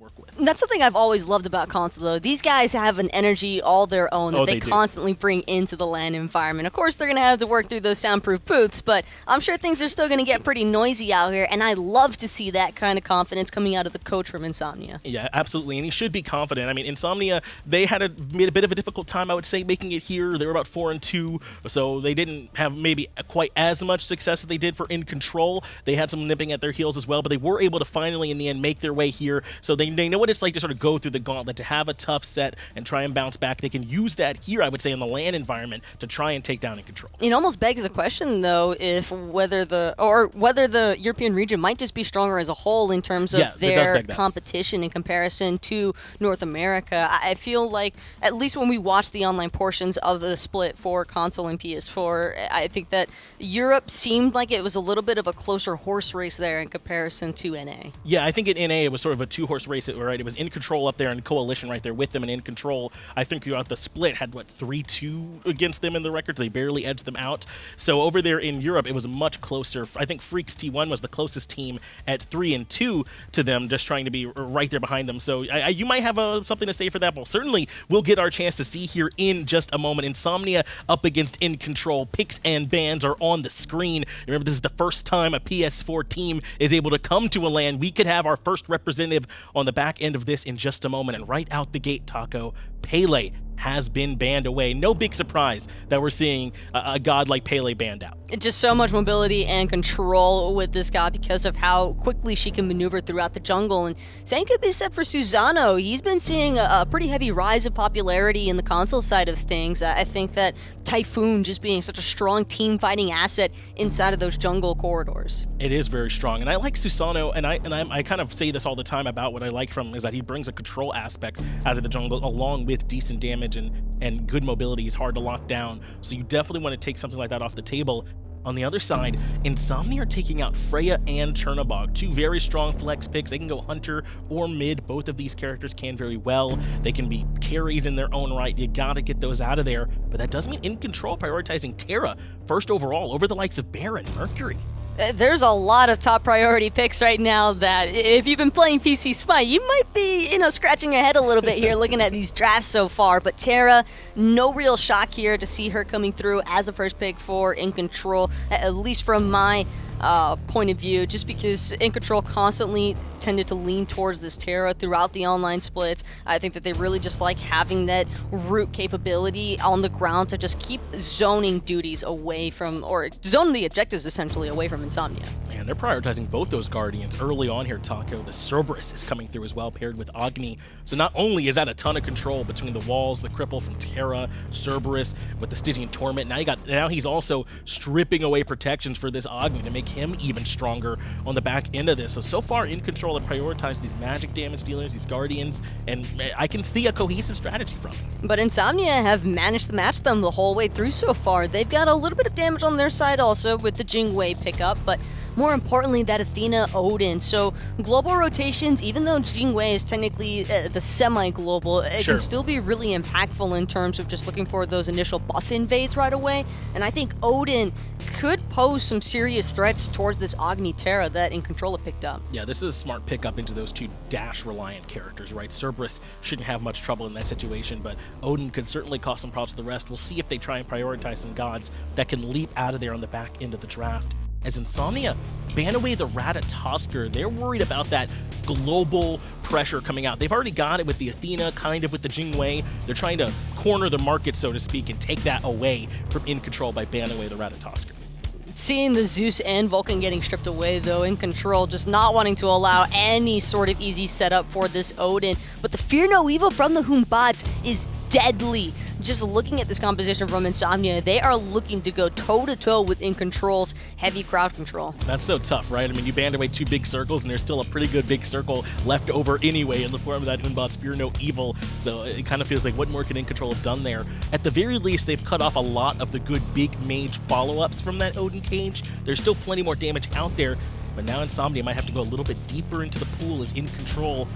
work with. That's something I've always loved about console, though. These guys have an energy all their own that they constantly bring into the LAN environment. Of course, they're going to have to work through those soundproof booths, but I'm sure things are still going to get pretty noisy out here, and I love to see that kind of confidence coming out of the coach from Insomnia. Yeah, absolutely, and he should be confident. I mean, Insomnia, they had made a bit of a difficult time, I would say, making it here. They were about 4-2, so they didn't have maybe quite as much success as they did for In Control. They had some nipping at their heels as well, but they were able to finally, in the end, make their way here. So they know what it's like to sort of go through the gauntlet, to have a tough set and try and bounce back. They can use that here, I would say, in the LAN environment to try and take down In Control. It almost begs the question, though, if whether the European region might just be stronger as a whole in terms of their competition in comparison to North America. I feel like, at least when we watch the online portions of the split for console and PS4, I think that Europe seemed like it was a little bit of a closer horse race there in comparison to NA. Yeah, I think in NA it was sort of a two-horse race, right? It was In Control up there and Coalition right there with them, and In Control, I think throughout the split, had, 3-2 against them in the record. They barely edged them out. So over there in Europe, it was much closer. I think Freaks T1 was the closest team at 3-2 to them, just trying to be right there behind them. So you might have something to say for that, but certainly we'll get our chance to see here in just a moment. Insomnia up against In Control. Picks and bans are on the screen. Remember, this is the first time a PS4 team is able to come to a LAN. We could have our first representative on the back end of this in just a moment. And right out the gate, Taco, Pele has been banned away. No big surprise that we're seeing a god like Pele banned out. Just so much mobility and control with this god because of how quickly she can maneuver throughout the jungle. And same could be said for Susano. He's been seeing a pretty heavy rise of popularity in the console side of things. I think that Typhoon just being such a strong team fighting asset inside of those jungle corridors. It is very strong, and I like Susano, and I kind of say this all the time about what I like from him, is that he brings a control aspect out of the jungle along with decent damage and good mobility. Is hard to lock down, so you definitely want to take something like that off the table. On the other side, Insomnia are taking out Freya and Chernobog, two very strong flex picks. They can go Hunter or mid. Both of these characters can very well. They can be carries in their own right. You gotta get those out of there, but that does mean In Control prioritizing Terra first overall over the likes of Baron, Mercury. There's a lot of top priority picks right now that if you've been playing PC Smite, you might be, scratching your head a little bit here looking at these drafts so far. But Terra, no real shock here to see her coming through as the first pick for In Control, at least from my point of view, just because In Control constantly tended to lean towards this Terra throughout the online splits. I think that they really just like having that root capability on the ground to just keep zoning duties away from, or zoning the objectives essentially away from Insomnia. Man, they're prioritizing both those Guardians early on here, Taco. The Cerberus is coming through as well, paired with Agni. So not only is that a ton of control between the walls, the cripple from Terra, Cerberus with the Stygian Torment, now he's also stripping away protections for this Agni to make him even stronger on the back end of this. So far, In Control have prioritized these magic damage dealers, these Guardians, and I can see a cohesive strategy from it. But Insomnia have managed to match them the whole way through so far. They've got a little bit of damage on their side also with the Jingwei pickup, but more importantly, that Athena Odin. So global rotations, even though Jingwei is technically the semi-global, it can still be really impactful in terms of just looking for those initial buff invades right away. And I think Odin could pose some serious threats towards this Agni Terra that In Control have picked up. Yeah, this is a smart pickup into those two dash-reliant characters, right? Cerberus shouldn't have much trouble in that situation, but Odin could certainly cause some problems to the rest. We'll see if they try and prioritize some gods that can leap out of there on the back end of the draft. As Insomnia ban away the Ratatosker, they're worried about that global pressure coming out. They've already got it with the Athena, kind of with the Jingwei. They're trying to corner the market, so to speak, and take that away from In Control by banning away the Ratatosker. Seeing the Zeus and Vulcan getting stripped away, though, In Control just not wanting to allow any sort of easy setup for this Odin. But the Fear No Evil from the Humbats is deadly. Just looking at this composition from Insomnia, they are looking to go toe-to-toe with In Control's heavy crowd control. That's so tough, right? I mean, you banned away two big circles, and there's still a pretty good big circle left over anyway in the form of that Humbats Fear No Evil. So it kind of feels like what more can In Control have done there? At the very least, they've cut off a lot of the good big mage follow-ups from that Odin cage. There's still plenty more damage out there, but now Insomnia might have to go a little bit deeper into the pool as In Control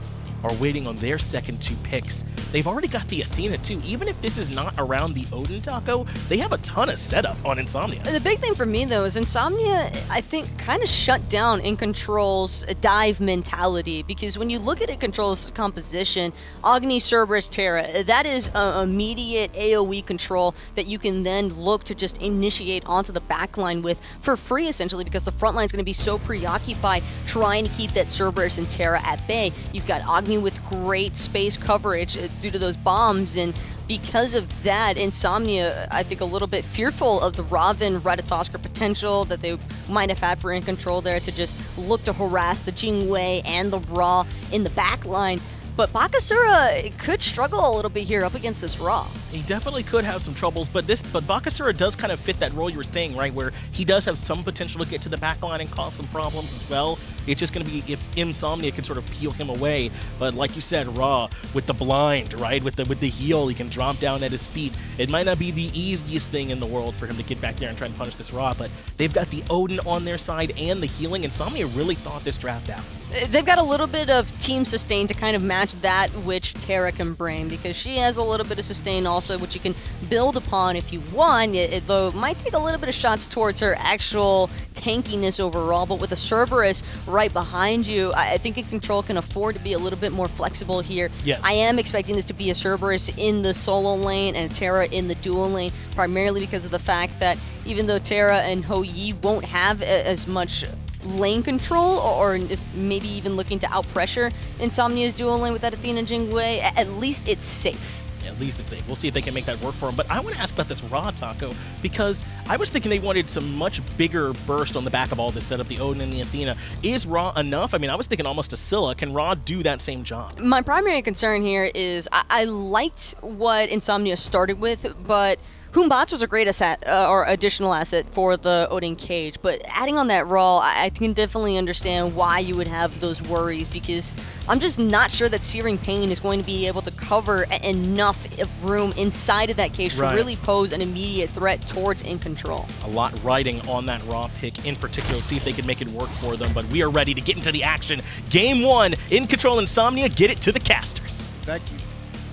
are waiting on their second 2 picks. They've already got the Athena too. Even if this is not around the Odin taco, they have a ton of setup on Insomnia. The big thing for me, though, is Insomnia, I think, kind of shut down Incontrol's dive mentality, because when you look at Incontrol's composition, Agni, Cerberus, Terra, that is immediate AoE control that you can then look to just initiate onto the backline with for free, essentially, because the front line is going to be so preoccupied trying to keep that Cerberus and Terra at bay. You've got Agni with great space coverage due to those bombs, and because of that, Insomnia, I think, a little bit fearful of the Raven, Ratatoskr potential that they might have had for In-Control there to just look to harass the Jingwei and the Ra in the back line. But Bakasura could struggle a little bit here up against this Ra. He definitely could have some troubles, but Bakasura does kind of fit that role you were saying, right, where he does have some potential to get to the backline and cause some problems as well. It's just going to be if Insomnia can sort of peel him away. But like you said, Ra with the blind, right, with the heal, he can drop down at his feet. It might not be the easiest thing in the world for him to get back there and try and punish this Ra, but they've got the Odin on their side and the healing. Insomnia really thought this draft out. They've got a little bit of team sustain to kind of match that which Terra can bring, because she has a little bit of sustain also, which you can build upon if you want, though it might take a little bit of shots towards her actual tankiness overall. But with a Cerberus right behind you, I think In-Control can afford to be a little bit more flexible here. Yes. I am expecting this to be a Cerberus in the solo lane and a Terra in the dual lane, primarily because of the fact that even though Terra and Hou Yi won't have as much lane control, or just maybe even looking to out-pressure Insomnia's dual lane with that Athena Jingwei, at least it's safe. At least it's safe. We'll see if they can make that work for him. But I want to ask about this Ra taco, because I was thinking they wanted some much bigger burst on the back of all this setup, the Odin and the Athena. Is Ra enough? I mean, I was thinking almost a Scylla. Can Ra do that same job? My primary concern here is I liked what Insomnia started with, but Humbots was a great asset, or additional asset for the Odin cage, but adding on that Ra, I can definitely understand why you would have those worries, because I'm just not sure that Searing Pain is going to be able to cover enough of room inside of that cage to really pose an immediate threat towards In-Control. A lot riding on that Ra pick in particular, see if they can make it work for them, but we are ready to get into the action. Game 1, In-Control Insomnia, get it to the casters. Thank you.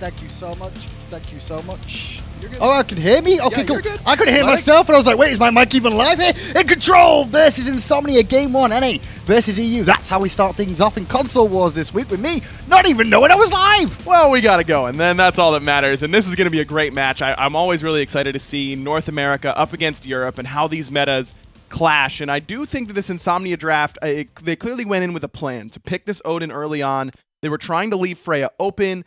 Thank you so much. Thank you so much. You're good. Oh, I can hear me? Okay, Yeah, cool. you're good. I could hear Mike. myself, and I was like, wait, is my mic even live here? In-Control versus Insomnia, Game 1, NA versus EU. That's how we start things off in Console Wars this week with me not even knowing I was live. Well, we got to go, and then that's all that matters. And this is going to be a great match. I'm always really excited to see North America up against Europe and how these metas clash. And I do think that this Insomnia draft, they clearly went in with a plan to pick this Odin early on. They were trying to leave Freya open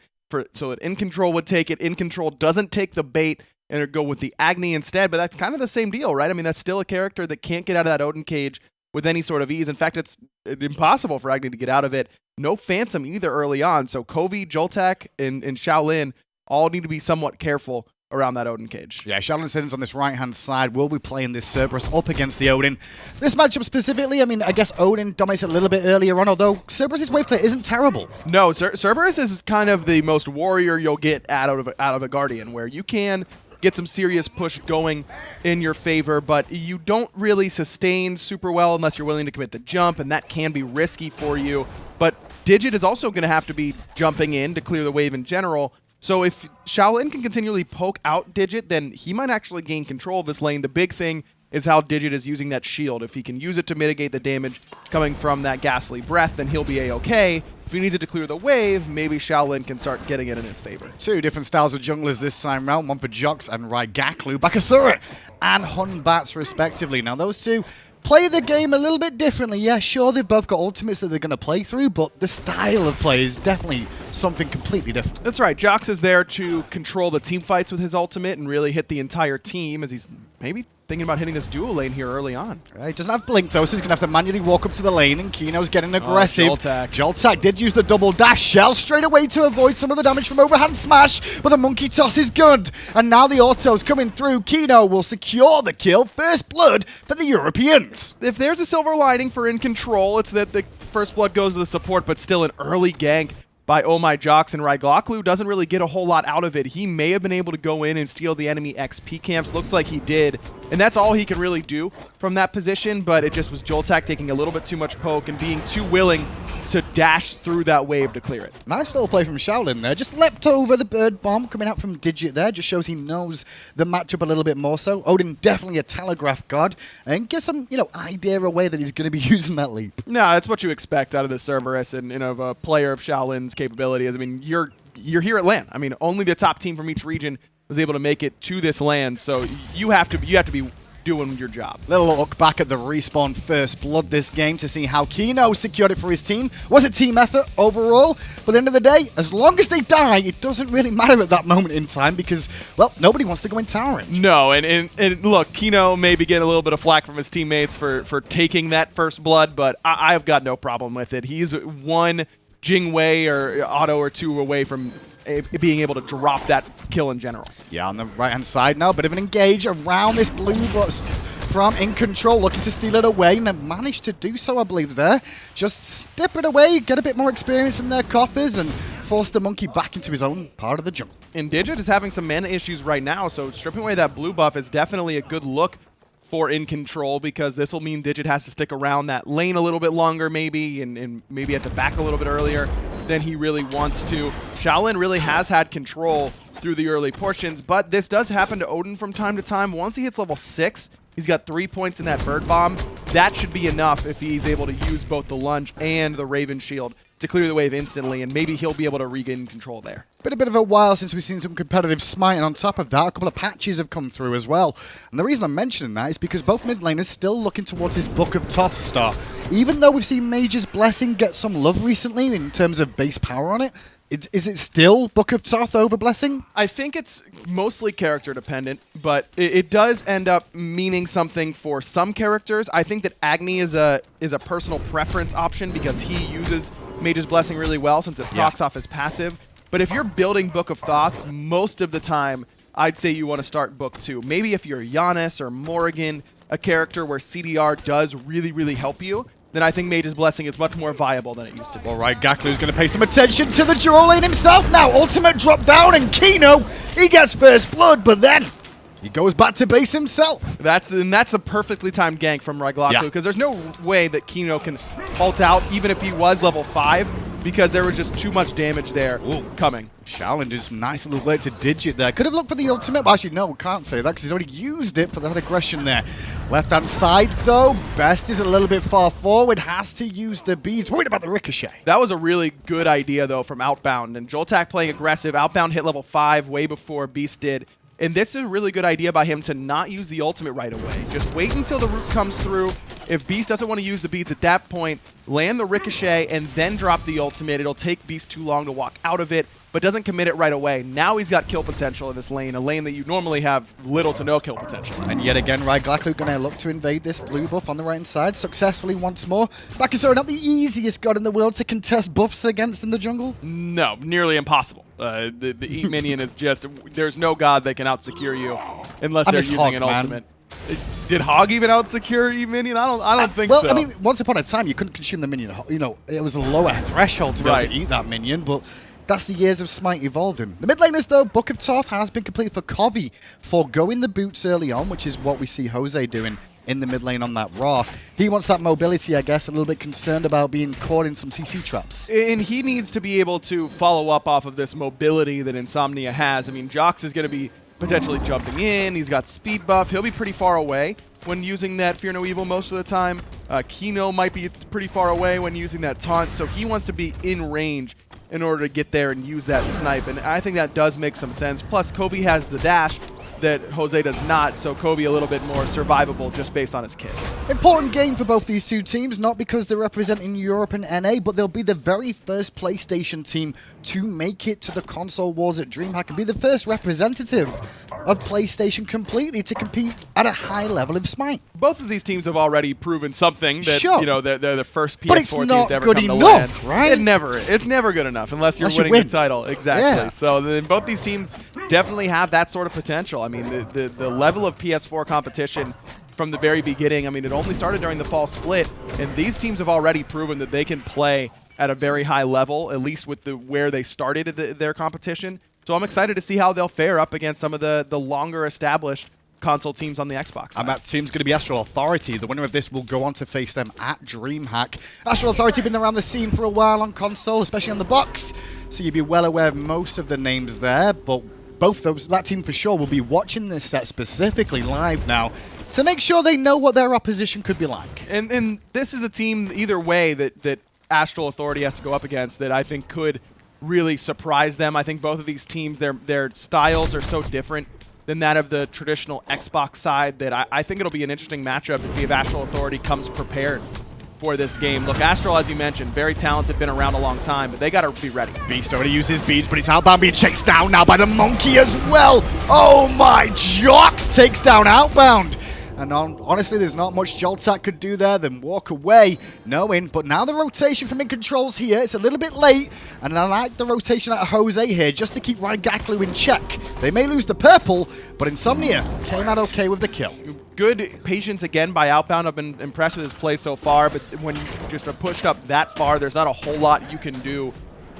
so that In-Control would take it. In-Control doesn't take the bait and go with the Agni instead, but that's kind of the same deal, right? I mean, that's still a character that can't get out of that Odin cage with any sort of ease. In fact, it's impossible for Agni to get out of it. No Phantom either early on, so Xcovi, Joltak, and Shaolin all need to be somewhat careful around that Odin cage. Yeah, Shaolin Sin's on this right-hand side. Will be playing this Cerberus up against the Odin. This matchup specifically, I mean, I guess Odin dominates a little bit earlier on, although Cerberus's wave play isn't terrible. No, Cerberus is kind of the most warrior you'll get out of a Guardian, where you can get some serious push going in your favor, but you don't really sustain super well unless you're willing to commit the jump, and that can be risky for you. But Digit is also going to have to be jumping in to clear the wave in general. So if Shaolin can continually poke out Digit, then he might actually gain control of this lane. The big thing is how Digit is using that shield. If he can use it to mitigate the damage coming from that ghastly breath, then he'll be A-okay. If he needs it to clear the wave, maybe Shaolin can start getting it in his favor. Two different styles of junglers this time round, one for Jox and Raigaklu, Bakasura and Hunbats respectively. Now those two play the game a little bit differently. Yeah, sure, they've both got ultimates that they're going to play through, but the style of play is definitely something completely different. That's right. Jox is there to control the team fights with his ultimate and really hit the entire team, as he's maybe thinking about hitting this duo lane here early on. Right, he doesn't have Blink though, so he's going to have to manually walk up to the lane, and Kino's getting aggressive. Joltak did use the double dash shell straight away to avoid some of the damage from overhand smash, but the monkey toss is good. And now the auto's coming through. Kino will secure the kill. First blood for the Europeans. If there's a silver lining for In-Control, it's that the first blood goes to the support, but still an early gank by Oh My Jox, and Raigaklu doesn't really get a whole lot out of it. He may have been able to go in and steal the enemy XP camps. Looks like he did. And that's all he can really do from that position, but it just was Joltak taking a little bit too much poke and being too willing to dash through that wave to clear it. Nice little play from Shaolin there. Just leapt over the bird bomb coming out from Digit there. Just shows he knows the matchup a little bit more so. Odin definitely a telegraph god and gives some, idea away that he's going to be using that leap. No, that's what you expect out of the Cerberus and of a player of Shaolin's capabilities. I mean, you're here at LAN. I mean, only the top team from each region was able to make it to this LAN, so you have to be doing your job. Little look back at the Respawn first blood this game to see how Kino secured it for his team. Was a team effort overall, but at the end of the day, as long as they die, it doesn't really matter at that moment in time because, well, nobody wants to go in tower range. No, and look, Kino may be getting a little bit of flack from his teammates for taking that first blood, but I've got no problem with it. He's one Jingwei or auto or two away from being able to drop that kill in general. Yeah, on the right-hand side now, bit of an engage around this blue box from In Control, looking to steal it away, and they managed to do so, I believe, there. Just step it away, get a bit more experience in their coffers, and force the monkey back into his own part of the jungle. And Digit is having some mana issues right now, so stripping away that blue buff is definitely a good look for In Control, because this will mean Digit has to stick around that lane a little bit longer maybe, and maybe have to back a little bit earlier than he really wants to. Shaolin really has had control through the early portions, but this does happen to Odin from time to time. Once he hits level 6, he's got 3 points in that bird bomb. That should be enough if he's able to use both the lunge and the Raven shield to clear the wave instantly, and maybe he'll be able to regain control there. Been a bit of a while since we've seen some competitive Smite, and on top of that, a couple of patches have come through as well. And the reason I'm mentioning that is because both mid laners still looking towards this Book of Thoth start. Even though we've seen Major's Blessing get some love recently in terms of base power on it, is it still Book of Thoth over Blessing? I think it's mostly character dependent, but it does end up meaning something for some characters. I think that Agni is a personal preference option because he uses Mage's Blessing really well since it procs off his passive. But if you're building Book of Thoth, most of the time, I'd say you want to start Book 2. Maybe if you're Giannis or Morrigan, a character where CDR does really, really help you, then I think Mage's Blessing is much more viable than it used to be. All right, Gaklu's going to pay some attention to the dual lane himself now. Ultimate drop down, and Kino, he gets first blood, but then he goes back to base himself. That's a perfectly timed gank from Raiglaku, because there's no way that Kino can ult out even if he was level 5, because there was just too much damage there coming. Shaolin did some nice little work to Digit there. Could have looked for the ultimate, but actually no, we can't say that because he's already used it for that aggression there. Left-hand side though, Best is a little bit far forward, has to use the beads. Worried about the ricochet. That was a really good idea though from Outbound, and Joltak playing aggressive. Outbound hit level 5 way before Beast did. And this is a really good idea by him to not use the ultimate right away. Just wait until the root comes through. If Beast doesn't want to use the beads at that point, land the ricochet and then drop the ultimate. It'll take Beast too long to walk out of it, but doesn't commit it right away. Now he's got kill potential in this lane, a lane that you normally have little to no kill potential. And yet again, Raiglaku going to look to invade this blue buff on the right-hand side successfully once more. Bakasura, not the easiest god in the world to contest buffs against in the jungle. No, nearly impossible. The E minion is just, there's no god that can out-secure you unless they're using an ultimate. Did Hog even out-secure E minion? I don't think so. Well, I mean, once upon a time, you couldn't consume the minion. You know, it was a lower threshold to be able to eat that minion, but that's the years of Smite evolving. The mid laners, though, Book of Thoth has been completed for XCovi, foregoing the boots early on, which is what we see Jose doing in the mid lane on that Raw. He wants that mobility, I guess, a little bit concerned about being caught in some CC traps. And he needs to be able to follow up off of this mobility that Insomnia has. I mean, Jox is going to be potentially jumping in. He's got speed buff. He'll be pretty far away when using that Fear No Evil most of the time. Kino might be pretty far away when using that taunt, so he wants to be in range in order to get there and use that snipe. And I think that does make some sense. Plus, XCovi has the dash that Jose does not, so XCovi a little bit more survivable just based on his kit. Important game for both these two teams, not because they're representing Europe and NA, but they'll be the very first PlayStation team to make it to the console wars at DreamHack and be the first representative of PlayStation completely to compete at a high level of Smite. Both of these teams have already proven something that, you know, they're the first PS4 teams to ever come to enough, LAN. right? It's never good enough unless you're winning the title. Exactly. Yeah. So then both these teams definitely have that sort of potential. I mean, the level of PS4 competition from the very beginning, I mean, it only started during the fall split, and these teams have already proven that they can play at a very high level, at least with where they started their competition. So I'm excited to see how they'll fare up against some of the longer established console teams on the Xbox side. And that team's going to be Astral Authority. The winner of this will go on to face them at DreamHack. Astral Authority been around the scene for a while on console, especially on the box, so you'd be well aware of most of the names there, but both those, that team for sure, will be watching this set specifically live now to make sure they know what their opposition could be like. And this is a team, either way, that Astral Authority has to go up against that I think could really surprise them. I think both of these teams, their styles are so different than that of the traditional Xbox side that I think it'll be an interesting matchup to see if Astral Authority comes prepared for this game. Look, Astral, as you mentioned, very talented, been around a long time, but they got to be ready. Beast already uses beads, but he's Outbound being chased down now by the Monkey as well. Oh my, Jox takes down Outbound. And honestly, there's not much Joltak could do there than walk away, knowing. But now the rotation from Incontrol's here. It's a little bit late. And I like the rotation out of Jose here just to keep Raigaklu in check. They may lose the purple, but Insomnia came out okay with the kill. Good patience again by Outbound. I've been impressed with his play so far, but when you just are pushed up that far, there's not a whole lot you can do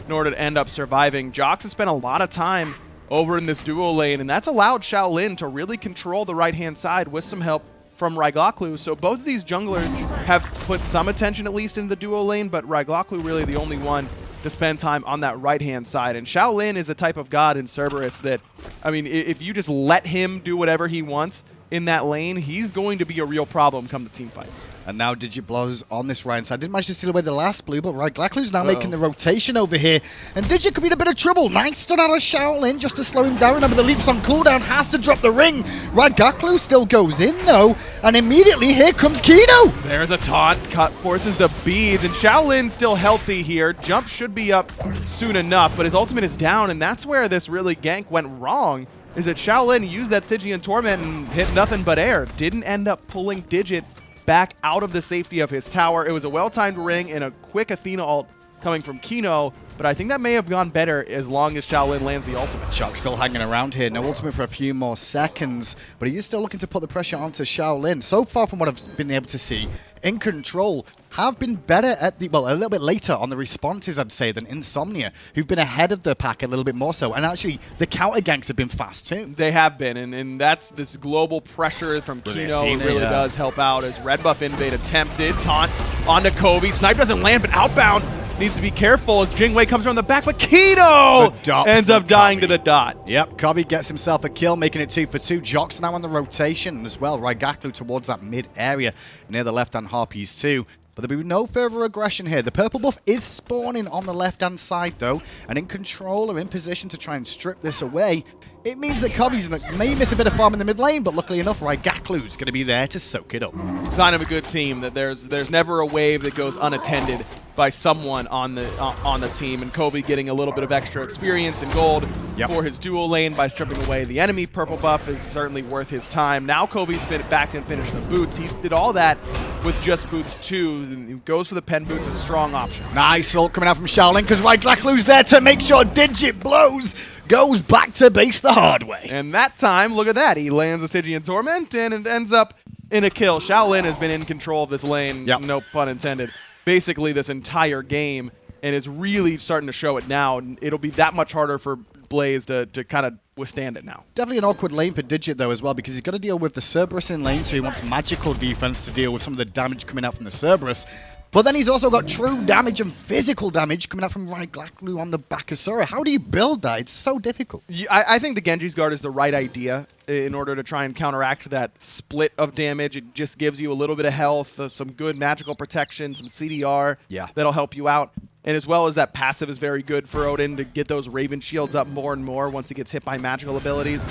in order to end up surviving. Jox has spent a lot of time over in this duo lane, and that's allowed Shaolin to really control the right-hand side with some help from Raigaklu. So both of these junglers have put some attention at least into the duo lane, but Raigaklu really the only one to spend time on that right-hand side. And Shaolin is a type of god in Cerberus that, I mean, if you just let him do whatever he wants in that lane, he's going to be a real problem come to team fights. And now Digit on this right side. Didn't manage to steal away the last blue, but Raigaklu's now making the rotation over here. And Digit could be in a bit of trouble. Nice stun out of Shaolin just to slow him down. Remember, the leaps on cooldown, has to drop the ring. Raigaklu still goes in, though. And immediately, here comes Kino. There's a taunt, cut forces the beads, and Shaolin's still healthy here. Jump should be up soon enough, but his ultimate is down, and that's where this really gank went wrong. Is that Shaolin used that Stygian Torment and hit nothing but air. Didn't end up pulling Digit back out of the safety of his tower. It was a well-timed ring and a quick Athena ult coming from Kino, but I think that may have gone better as long as Shaolin lands the ultimate. Chuck still hanging around here. No ultimate for a few more seconds, but he is still looking to put the pressure onto Shaolin. So far from what I've been able to see, Incontrol have been better at the, well, a little bit later on the responses, I'd say, than Insomnia, who've been ahead of the pack a little bit more so. And actually, the counter ganks have been fast too. They have been, and that's this global pressure from Kino really does help out as red buff invade attempted. Taunt onto xCovi. Snipe doesn't land, but Outbound needs to be careful as Jingwei comes around the back, but Kino ends up dying to the dot. Yep, xCovi gets himself a kill, making it 2 for 2. Jox now on the rotation as well. Raigaklu towards that mid area near the left-hand Harpies too. But there'll be no further aggression here. The purple buff is spawning on the left-hand side, though, and Incontrol are in position to try and strip this away. It means that Covi's may miss a bit of farm in the mid lane, but luckily enough, Raigaklu's going to be there to soak it up. Sign of a good team that there's never a wave that goes unattended by someone on the team, and xCovi getting a little bit of extra experience and gold for his dual lane by stripping away the enemy purple buff is certainly worth his time. Now xCovi's back and finished the boots. He did all that with just boots 2, and he goes for the pen boots, a strong option. Nice ult coming out from Shaolin because Raigaklu's there to make sure Digit blows. Goes back to base the hard way. And that time, look at that. He lands a Stygian Torment, and it ends up in a kill. Shaolin has been in control of this lane, no pun intended, basically this entire game, and is really starting to show it now. And it'll be that much harder for Blaze to kind of withstand it now. Definitely an awkward lane for Digit, though, as well, because he's got to deal with the Cerberus in lane, so he wants magical defense to deal with some of the damage coming out from the Cerberus. But then he's also got true damage and physical damage coming out from Raigaklu on the back of Sora. How do you build that? It's so difficult. I think the Genji's Guard is the right idea in order to try and counteract that split of damage. It just gives you a little bit of health, some good magical protection, some CDR that'll help you out. And as well as that passive is very good for Odin to get those Raven shields up more and more once he gets hit by magical abilities.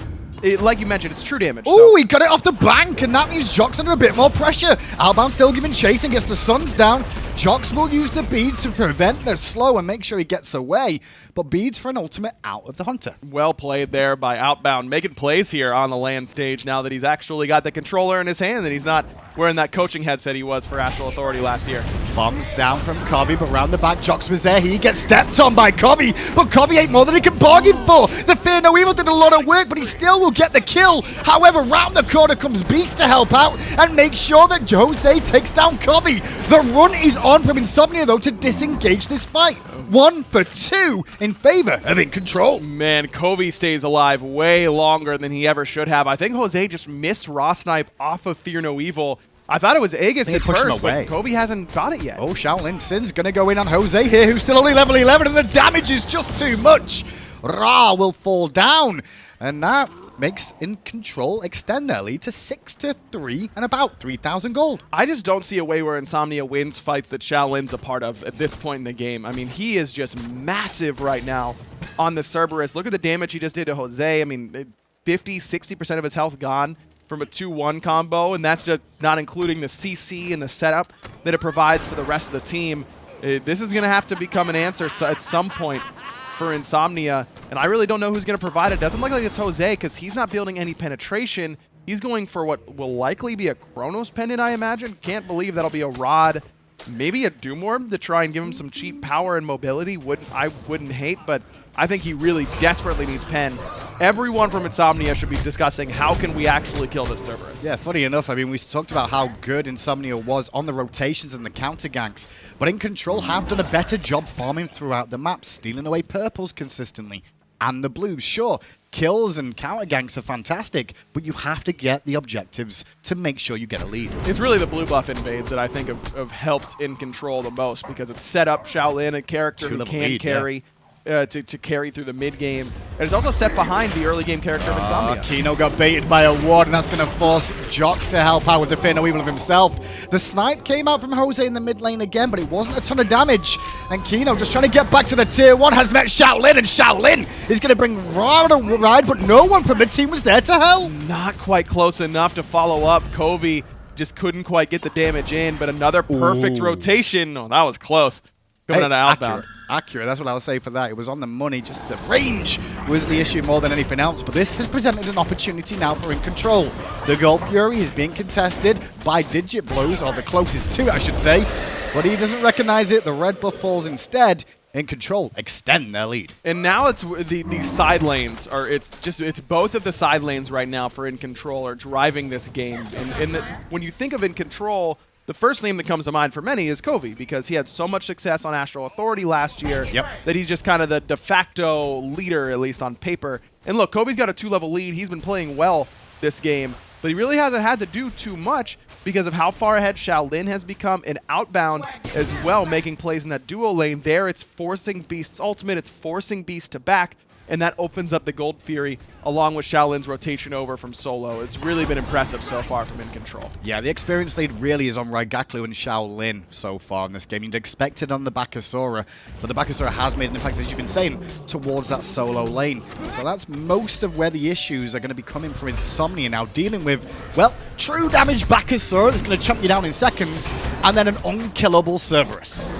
Like you mentioned, it's true damage. Oh, he got it off the bank, and that means Jox under a bit more pressure. Outbound still giving chase and gets the Suns down. Jox will use the beads to prevent the slow and make sure he gets away. But beads for an ultimate out of the Hunter. Well played there by Outbound, making plays here on the LAN stage now that he's actually got the controller in his hand and he's not wearing that coaching headset he was for Astral Authority last year. Bombs down from xCovi, but round the back, Jox was there. He gets stepped on by xCovi, but xCovi ain't more than he can bargain for. The Fear No Evil did a lot of work, but he still will get the kill. However, round the corner comes Beast to help out and make sure that Jose takes down xCovi. The run is on from Insomnia, though, to disengage this fight. 1 for 2 in favor of In Control. Man, xCovi stays alive way longer than he ever should have. I think Jose just missed Raw Snipe off of Fear No Evil. I thought it was Aegis at first, but xCovi hasn't got it yet. Oh, Shaolin Sin's going to go in on Jose here, who's still only level 11, and the damage is just too much. Ra will fall down, and that makes In Control extend their lead to 6-3 and about 3,000 gold. I just don't see a way where Insomnia wins fights that Shaolin's a part of at this point in the game. I mean, he is just massive right now on the Cerberus. Look at the damage he just did to Jose. I mean, 50-60% of his health gone from a 2-1 combo, and that's just not including the CC and the setup that it provides for the rest of the team. This is going to have to become an answer at some point for Insomnia, and I really don't know who's going to provide it. Doesn't look like it's Jose, because he's not building any penetration. He's going for what will likely be a Chronos Pendant, I imagine. Can't believe that'll be a Rod, maybe a Doom Orb to try and give him some cheap power and mobility. I wouldn't hate, but I think he really desperately needs Pen. Everyone from Insomnia should be discussing how can we actually kill this Cerberus. Yeah, funny enough, I mean, we talked about how good Insomnia was on the rotations and the counter ganks, but In Control have done a better job farming throughout the map, stealing away purples consistently, and the blues. Sure, kills and counter ganks are fantastic, but you have to get the objectives to make sure you get a lead. It's really the blue buff invades that I think have helped In Control the most, because it's set up Shaolin, a character who can carry. Yeah. To carry through the mid-game. And it's also set behind the early game character of Insomnia. Kino got baited by a ward, and that's going to force Jox to help out with the Fear No Evil of himself. The snipe came out from Jose in the mid lane again, but it wasn't a ton of damage. And Kino, just trying to get back to the tier 1, has met Shaolin, and Shaolin is going to bring Ra on a ride, but no one from the team was there to help. Not quite close enough to follow up. xCovi just couldn't quite get the damage in, but another perfect rotation. Oh, that was close. Coming out of outbound. Accurate, that's what I would say for that. It was on the money, just the range was the issue more than anything else. But this has presented an opportunity now for In Control. The Gold Fury is being contested by Digit Blows, or the closest to it, I should say. But he doesn't recognize it. The red buff falls instead. In Control extend their lead. And now it's the side lanes are it's both of the side lanes right now for In Control are driving this game. And when you think of In Control, the first name that comes to mind for many is xCovi, because he had so much success on Astral Authority last year that he's just kind of the de facto leader, at least on paper. And look, xCovi's got a 2-level lead. He's been playing well this game, but he really hasn't had to do too much because of how far ahead Shaolin has become, and outbound as well, making plays in that duo lane. There, it's forcing Beast's ultimate. It's forcing Beast to back, and that opens up the Gold Fury along with Shaolin's rotation over from solo. It's really been impressive so far from In Control. Yeah, the experience lead really is on Raigaklu and Shaolin so far in this game. You'd expect it on the Bakasura, but the Bakasura has made an impact, as you've been saying, towards that solo lane. So that's most of where the issues are going to be coming from Insomnia now, dealing with, well, true damage Bakasura that's going to chomp you down in seconds, and then an unkillable Cerberus.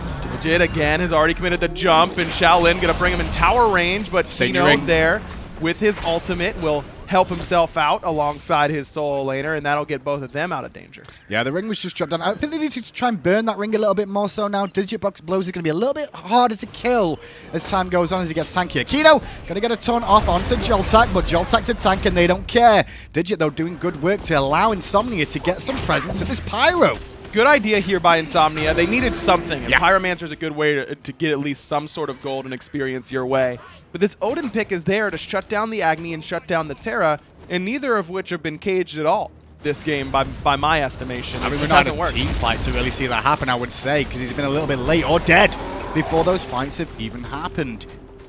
Jid again has already committed the jump, and Shaolin going to bring him in tower range, but Tino there with his ultimate will help himself out alongside his solo laner, and that'll get both of them out of danger. Yeah, the ring was just dropped down. I think they need to try and burn that ring a little bit more so now. Digit Blows is going to be a little bit harder to kill as time goes on, as he gets tankier. Kino going to get a ton off onto Joltak, but Joltak's a tank and they don't care. Digit, though, doing good work to allow Insomnia to get some presence at this Pyro. Good idea here by Insomnia. They needed something, and Pyromancer's a good way to get at least some sort of gold and experience your way. But this Odin pick is there to shut down the Agni and shut down the Terra, and neither of which have been caged at all this game by my estimation. I mean, we're not in a team fight to really see that happen, I would say, because he's been a little bit late or dead before those fights have even happened.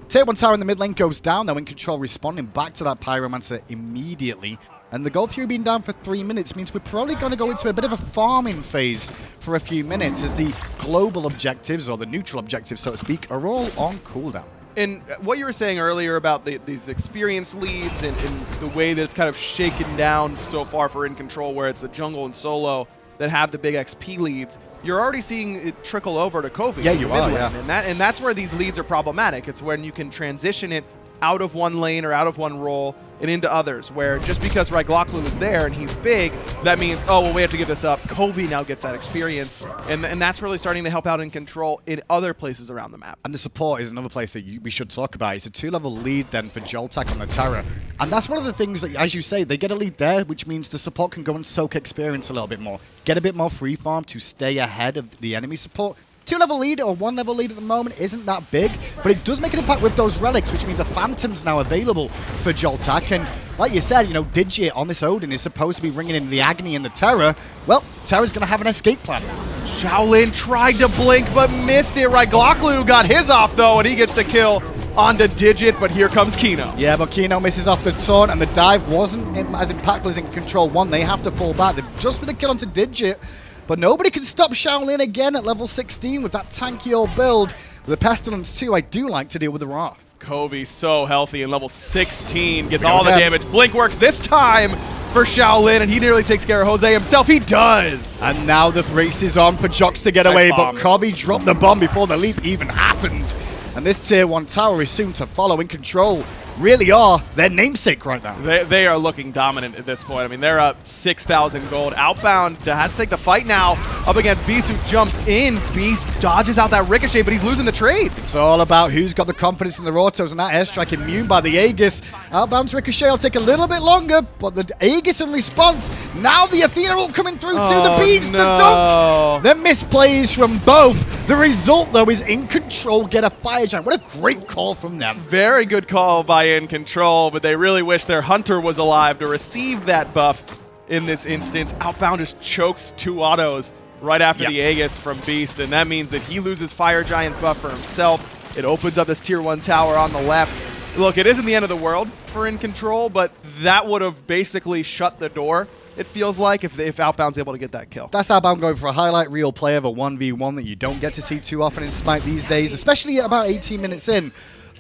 Tier 1 tower in the mid lane goes down, though. In Control responding back to that Pyromancer immediately. And the Gold Fury being down for 3 minutes means we're probably going to go into a bit of a farming phase for a few minutes, as the global objectives, or the neutral objectives, so to speak, are all on cooldown. And what you were saying earlier about these experience leads and the way that it's kind of shaken down so far for In Control, where it's the jungle and solo that have the big XP leads, you're already seeing it trickle over to xCovi. Yeah, you are, yeah. And that's where these leads are problematic. It's when you can transition it out of one lane or out of one role and into others, where just because xCovi is there and he's big, that means, oh, well, we have to give this up. xCovi now gets that experience, and that's really starting to help out in Control in other places around the map. And the support is another place that we should talk about. It's a 2-level lead then for Joltak on the Terra. And that's one of the things that, as you say, they get a lead there, which means the support can go and soak experience a little bit more. Get a bit more free farm to stay ahead of the enemy support. 2-level lead or 1-level lead at the moment isn't that big, but it does make an impact with those relics, which means a Phantom's now available for Joltak. And like you said, you know, Digit on this Odin is supposed to be ringing in the Agony and the Terror. Well, Terra's going to have an escape plan. Shaolin tried to blink but missed it. xCovi got his off though, and he gets the kill onto Digit, but here comes Kino. Yeah, but Kino misses off the taunt, and the dive wasn't as impactful as in Control 1. They have to fall back. They've just been a kill onto Digit. But nobody can stop Shaolin again at level 16 with that tanky old build. With the Pestilence too, I do like to deal with the Ra. Xcovi so healthy in level 16, gets all the damage. Blink works this time for Shaolin, and he nearly takes care of Jose himself. He does! And now the race is on for Jox to get away, but xCovi dropped the bomb before the leap even happened. And this tier 1 tower is soon to follow in Control. Really are their namesake right now. They are looking dominant at this point. I mean, they're up 6,000 gold. Outbound has to take the fight now up against Beast, who jumps in. Beast dodges out that ricochet, but he's losing the trade. It's all about who's got the confidence in their autos, and that airstrike immune by the Aegis. Outbound's ricochet will take a little bit longer, but the Aegis in response. Now the Athena ult coming through to the Beast, the dunk. The misplays from both. The result, though, is In Control get a fire giant. What a great call from them. Very good call by In Control, but they really wish their Hunter was alive to receive that buff in this instance. Outbound just chokes 2 autos right after the Aegis from Beast, and that means that he loses Fire Giant buff for himself. It opens up this tier 1 tower on the left. Look, it isn't the end of the world for In Control, but that would have basically shut the door, it feels like, if Outbound's able to get that kill. That's Outbound going for a highlight reel play of a 1v1 that you don't get to see too often in Smite these days, especially at about 18 minutes in.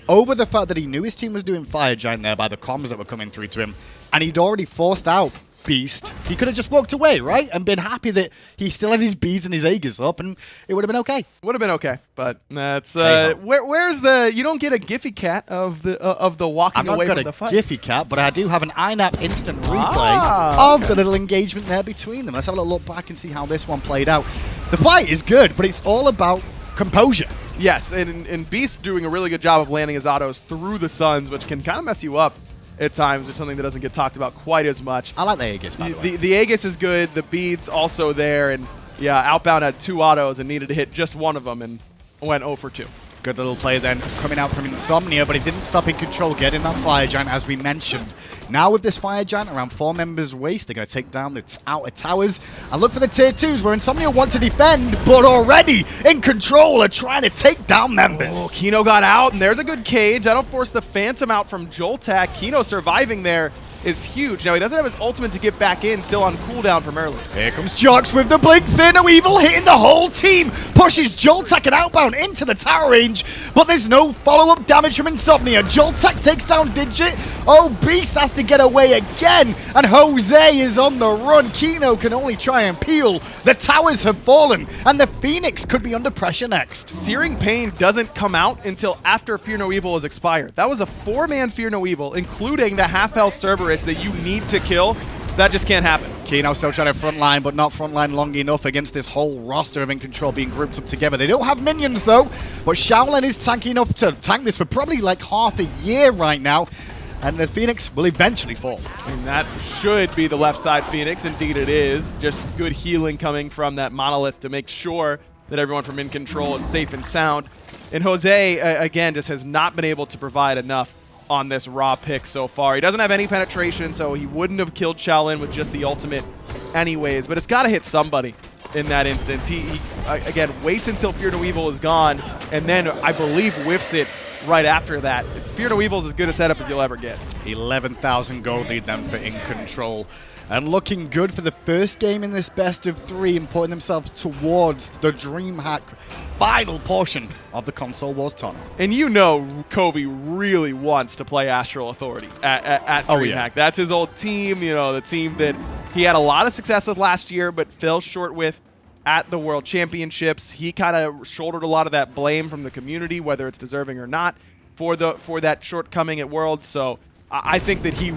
Over the fact that he knew his team was doing Fire Giant there by the comms that were coming through to him, and he'd already forced out Beast. He could have just walked away, right? And been happy that he still had his beads and his Aegis up, and it would have been okay. Would have been okay, but that's where's the, you don't get a Giphy cat of the walking away from the fight. I'm not got a Giphy cat, but I do have an INAP instant replay of the little engagement there between them. Let's have a little look back and see how this one played out. The fight is good, but it's all about composure. Yes, and Beast doing a really good job of landing his autos through the Suns, which can kind of mess you up at times. It's something that doesn't get talked about quite as much. I like the Aegis, by the way. The Aegis is good. The beads also there, and yeah, Outbound had 2 autos and needed to hit just one of them and went 0 for 2. Good little play then coming out from Insomnia, but it didn't stop In Control getting that Fire Giant, as we mentioned. Now with this Fire Giant around 4 members' waist, they're going to take down the outer towers and look for the tier 2s where Insomnia want to defend, but already In Control are trying to take down members. Oh, Kino got out, and there's a good cage. That'll force the Phantom out from Joltak. Kino surviving there is huge. Now, he doesn't have his ultimate to get back in, still on cooldown from earlier. Here comes Jox with the blink. Fear No Evil hitting the whole team. Pushes Joltak and Outbound into the tower range, but there's no follow-up damage from Insomnia. Joltak takes down Digit. Oh, Beast has to get away again, and Jose is on the run. Kino can only try and peel. The towers have fallen, and the Phoenix could be under pressure next. Searing Pain doesn't come out until after Fear No Evil is expired. That was a 4-man Fear No Evil, including the half-health Cerberus that you need to kill. That just can't happen. Kino still trying to frontline, but not frontline long enough against this whole roster of In Control being grouped up together. They don't have minions, though, but Shaolin is tanky enough to tank this for probably like half a year right now, and the Phoenix will eventually fall. And that should be the left side Phoenix. Indeed it is. Just good healing coming from that Monolith to make sure that everyone from In Control is safe and sound. And Jose, again, just has not been able to provide enough on this Raw pick so far. He doesn't have any penetration, so he wouldn't have killed Shaolin with just the ultimate anyways, but it's got to hit somebody in that instance. He again, waits until Fear No Evil is gone, and then I believe whiffs it right after that. Fear No Evil is as good a setup as you'll ever get. 11,000 gold lead then for In Control. And looking good for the first game in this best of 3 and putting themselves towards the DreamHack final portion of the Console Wars tournament. And you know xCovi really wants to play Astral Authority at DreamHack. Oh, yeah. That's his old team, you know, the team that he had a lot of success with last year but fell short with at the World Championships. He kind of shouldered a lot of that blame from the community, whether it's deserving or not, for that shortcoming at Worlds. So I think that he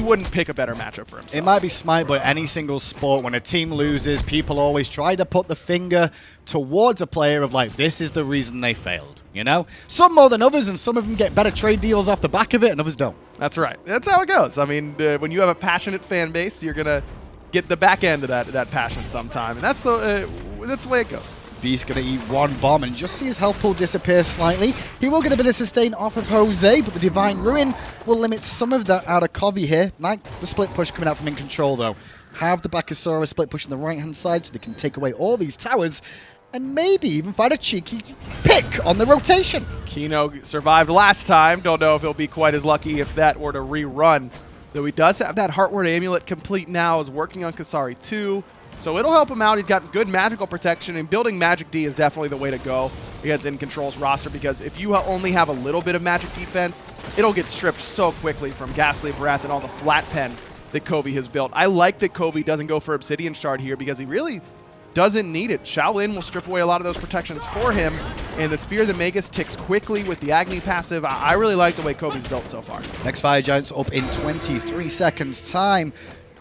wouldn't pick a better matchup for himself. It might be Smite, but any single sport, when a team loses, people always try to put the finger towards a player of like, this is the reason they failed, you know? Some more than others, and some of them get better trade deals off the back of it, and others don't. That's right. That's how it goes. I mean, when you have a passionate fan base, you're going to get the back end of that passion sometime, and that's the way it goes. Beast going to eat one bomb and just see his health pool disappear slightly. He will get a bit of sustain off of Jose, but the Divine Ruin will limit some of that out of xCovi here. Like the split push coming out from In Control, though. Have the Bakasaurus split push on the right-hand side so they can take away all these towers and maybe even find a cheeky pick on the rotation. Kino survived last time. Don't know if he'll be quite as lucky if that were to rerun. Though he does have that Heartward Amulet complete now, is working on Kasari too. So it'll help him out. He's got good magical protection, and building Magic D is definitely the way to go against In Control's roster, because if you only have a little bit of magic defense, it'll get stripped so quickly from Ghastly Breath and all the flat pen that xCovi has built. I like that xCovi doesn't go for Obsidian Shard here because he really doesn't need it. Shaolin will strip away a lot of those protections for him, and the Spear of the Magus ticks quickly with the Agni passive. I really like the way xCovi's built so far. Next Fire Giant's up in 23 seconds time.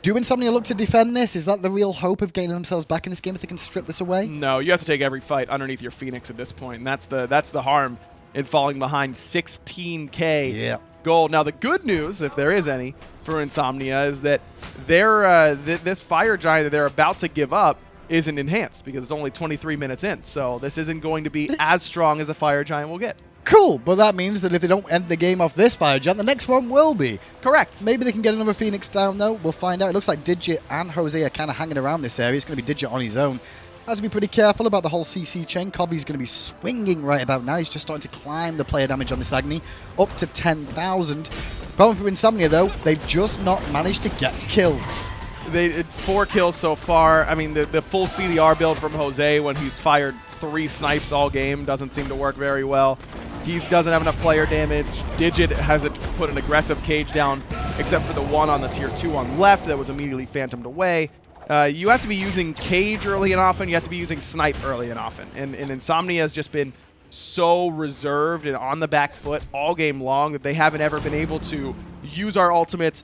Do Insomnia look to defend this? Is that the real hope of getting themselves back in this game if they can strip this away? No, you have to take every fight underneath your Phoenix at this point, and that's the harm in falling behind 16K gold. Now, the good news, if there is any, for Insomnia is that this Fire Giant that they're about to give up isn't enhanced because it's only 23 minutes in, so this isn't going to be as strong as a Fire Giant will get. Cool, but that means that if they don't end the game off this Fire Giant, the next one will be. Correct. Maybe they can get another Phoenix down, though. We'll find out. It looks like Digit and Jose are kind of hanging around this area. It's going to be Digit on his own. Has to be pretty careful about the whole CC chain. xCovi's going to be swinging right about now. He's just starting to climb the player damage on this Agni up to 10,000. Problem for Insomnia, though, they've just not managed to get kills. They did 4 kills so far. I mean, the full CDR build from Jose when he's fired 3 snipes all game doesn't seem to work very well. He doesn't have enough player damage. Digit hasn't put an aggressive cage down except for the one on the tier 2 on left that was immediately phantomed away. You have to be using cage early and often. You have to be using snipe early and often. And Insomnia has just been so reserved and on the back foot all game long that they haven't ever been able to use our ultimates,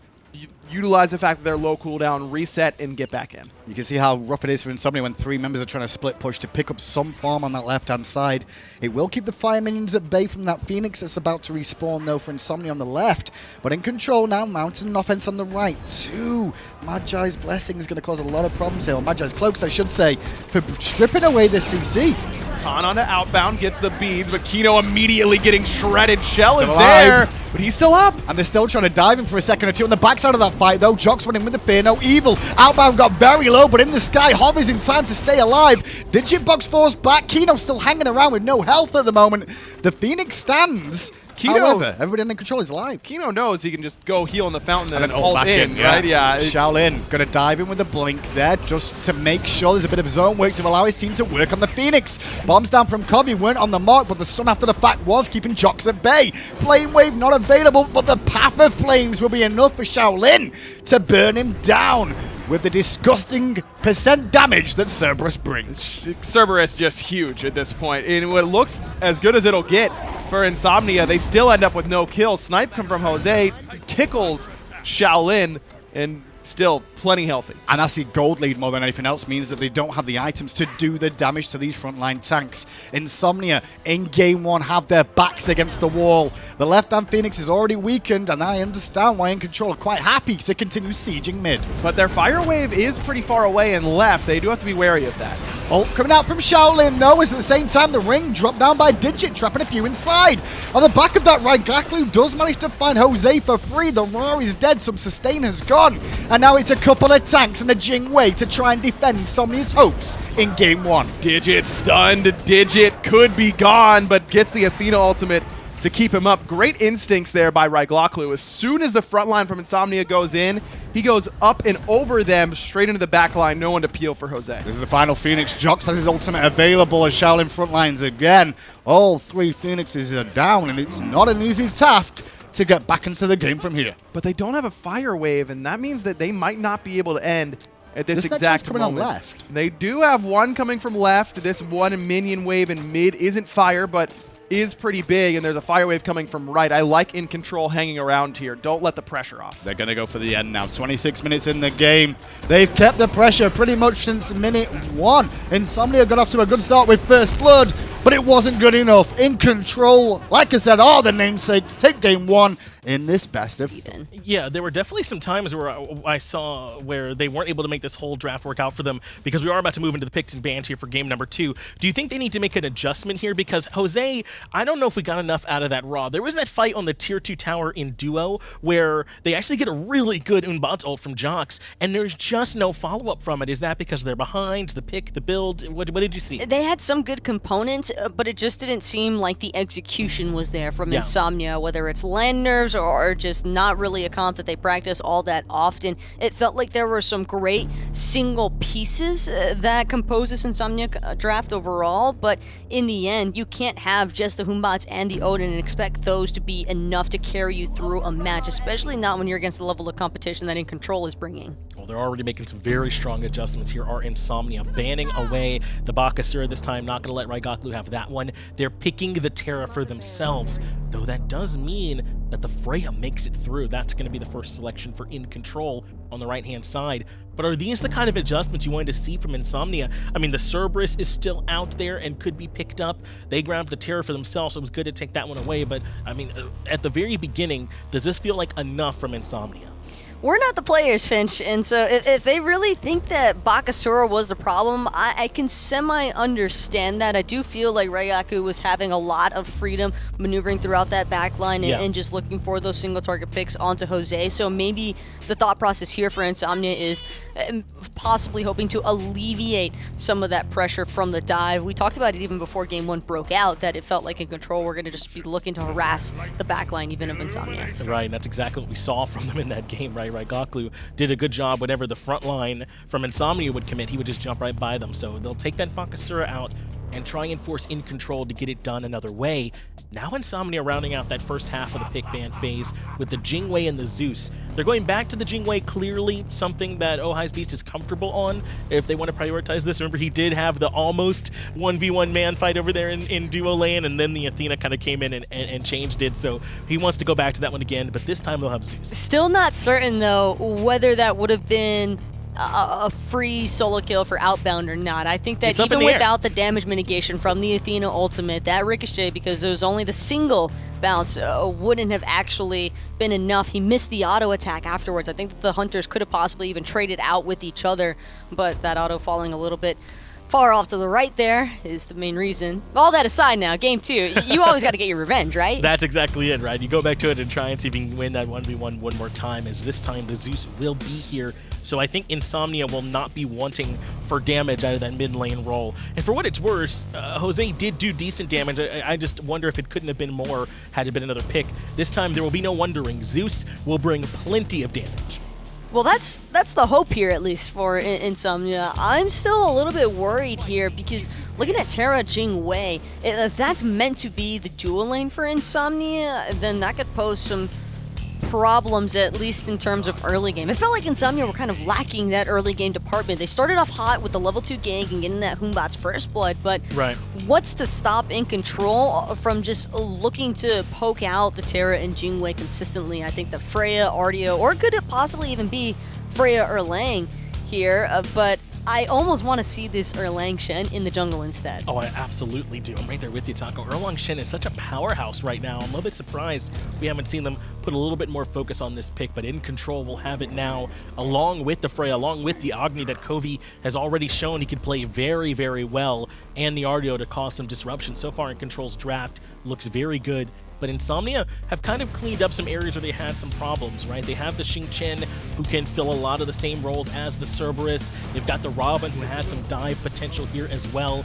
utilize the fact that they're low cooldown, reset, and get back in. You can see how rough it is for Insomnia when 3 members are trying to split push to pick up some farm on that left-hand side. It will keep the fire minions at bay from that Phoenix that's about to respawn, though, for Insomnia on the left. But In Control now, mounting an offense on the right. 2. Magi's Blessing is going to cause a lot of problems here. Or Magi's Cloaks, I should say, for stripping away the CC. Tan onto outbound, gets the beads, but Kino immediately getting shredded. Shell Still is alive. there, but he's still up. And they're still trying to dive him for a second or two on the backside of that fight, though. Jox went in with the Fear No Evil. Outbound got very low, but in the sky, hovers in time to stay alive. Digit Box forced back. Kino still hanging around with no health at the moment. The Phoenix stands. However, everybody in Control is alive. Kino knows he can just go heal in the fountain and then ult back in, right? Yeah. Shaolin going to dive in with a blink there just to make sure there's a bit of zone work to allow his team to work on the Phoenix. Bombs down from xCovi weren't on the mark, but the stun after the fact was keeping Jox at bay. Flame Wave not available, but the Path of Flames will be enough for Shaolin to burn him down with the disgusting % damage that Cerberus brings. Cerberus just huge at this point. In what looks as good as it'll get for Insomnia, they still end up with no kills. Snipe come from Jose, tickles Shaolin, and still plenty healthy. And that's the gold lead more than anything else means that they don't have the items to do the damage to these frontline tanks. Insomnia in game 1 have their backs against the wall. The left-hand Phoenix is already weakened, and I understand why In Control are quite happy to continue sieging mid. But their fire wave is pretty far away and left. They do have to be wary of that. Ult coming out from Shaolin, though, as at the same time the ring dropped down by Digit, trapping a few inside. On the back of that, Raigaklu does manage to find Jose for free. The Roar is dead, some sustain has gone. And now it's a couple of tanks and a Jing Wei to try and defend Insomnia's hopes in game 1. Digit stunned. Digit could be gone, but gets the Athena ultimate to keep him up. Great instincts there by Raigaklu. As soon as the front line from Insomnia goes in, he goes up and over them, straight into the back line. No one to peel for Jose. This is the final Phoenix. Jox has his ultimate available as Shaolin frontlines again. All 3 Phoenixes are down, and it's not an easy task to get back into the game from here. But they don't have a fire wave, and that means that they might not be able to end at this exact coming moment. on left. They do have one coming from left. This one minion wave in mid isn't fire, but is pretty big, and there's a fire wave coming from right. I like In Control hanging around here. Don't let the pressure off. They're going to go for the end now. 26 minutes in the game. They've kept the pressure pretty much since minute 1. Insomnia got off to a good start with first blood, but it wasn't good enough. In Control, like I said, are the namesakes. Take game 1 in this best of. Yeah, there were definitely some times where I saw where they weren't able to make this whole draft work out for them, because we are about to move into the picks and bans here for game number 2. Do you think they need to make an adjustment here? Because Jose, I don't know if we got enough out of that Raw. There was that fight on the tier 2 tower in duo where they actually get a really good Unbot ult from Jox, and there's just no follow-up from it. Is that because they're behind, the pick, the build? What did you see? They had some good components, but it just didn't seem like the execution was there from Insomnia, whether it's land nerves or just not really a comp that they practice all that often. It felt like there were some great single pieces that compose this Insomnia draft overall, but in the end, you can't have just the Humbots and the Odin and expect those to be enough to carry you through a match, especially not when you're against the level of competition that In Control is bringing. Well, they're already making some very strong adjustments here. Are Insomnia banning away the Bakasura this time, not going to let Raigaklu have that one. They're picking the Terra for themselves, though that does mean that the Freya makes it through. That's going to be the first selection for In Control on the right-hand side. But are these the kind of adjustments you wanted to see from Insomnia? I mean, the Cerberus is still out there and could be picked up. They grabbed the Terra for themselves, so it was good to take that one away. But, I mean, at the very beginning, does this feel like enough from Insomnia? We're not the players, Finch, and so if they really think that Bakasura was the problem, I can semi-understand that. I do feel like Rayaku was having a lot of freedom maneuvering throughout that backline and just looking for those single-target picks onto Jose, so maybe the thought process here for Insomnia is possibly hoping to alleviate some of that pressure from the dive. We talked about it even before Game 1 broke out, that it felt like In Control we're going to just be looking to harass the backline even of Insomnia. Right, and that's exactly what we saw from them in that game, right? Raigaklu did a good job. Whenever the front line from Insomnia would commit, he would just jump right by them. So they'll take that Bakasura out and try and force In Control to get it done another way. Now Insomnia rounding out that first half of the pick ban phase with the Jingwei and the Zeus. They're going back to the Jingwei, clearly something that Ohai's Beast is comfortable on if they want to prioritize this. Remember, he did have the almost 1v1 man fight over there in duo lane, and then the Athena kind of came in and changed it, so he wants to go back to that one again, but this time they'll have Zeus. Still not certain, though, whether that would have been a free solo kill for Outbound or not. I think that even without the damage mitigation from the Athena ultimate, that ricochet, because it was only the single bounce, wouldn't have actually been enough. He missed the auto attack afterwards. I think that the Hunters could have possibly even traded out with each other, but that auto falling a little bit far off to the right there is the main reason. All that aside now, game 2, you always got to get your revenge, right? That's exactly it, right? You go back to it and try and see if you can win that 1v1 one more time, as this time the Zeus will be here. So I think Insomnia will not be wanting for damage out of that mid lane role. And for what it's worth, Jose did do decent damage. I just wonder if it couldn't have been more had it been another pick. This time there will be no wondering. Zeus will bring plenty of damage. Well, that's the hope here, at least, for Insomnia. I'm still a little bit worried here because looking at Terra Jingwei, if that's meant to be the dual lane for Insomnia, then that could pose some problems, at least in terms of early game. It felt like Insomnia were kind of lacking that early game department. They started off hot with the level 2 gank and getting that Humbot's first blood, but what's to stop In Control from just looking to poke out the Terra and Jingwei consistently? I think the Freya, Artio, or could it possibly even be Freya Erlang here, but I almost want to see this Erlang Shen in the jungle instead. Oh, I absolutely do. I'm right there with you, Taco. Erlang Shen is such a powerhouse right now. I'm a little bit surprised we haven't seen them put a little bit more focus on this pick, but In Control will have it now, along with the Freya, along with the Agni that xCovi has already shown he can play very, very well, and the Artio to cause some disruption. So far, In Control's draft looks very good. But Insomnia have kind of cleaned up some areas where they had some problems, right? They have the Xing Chen, who can fill a lot of the same roles as the Cerberus. They've got the Robin, who has some dive potential here as well.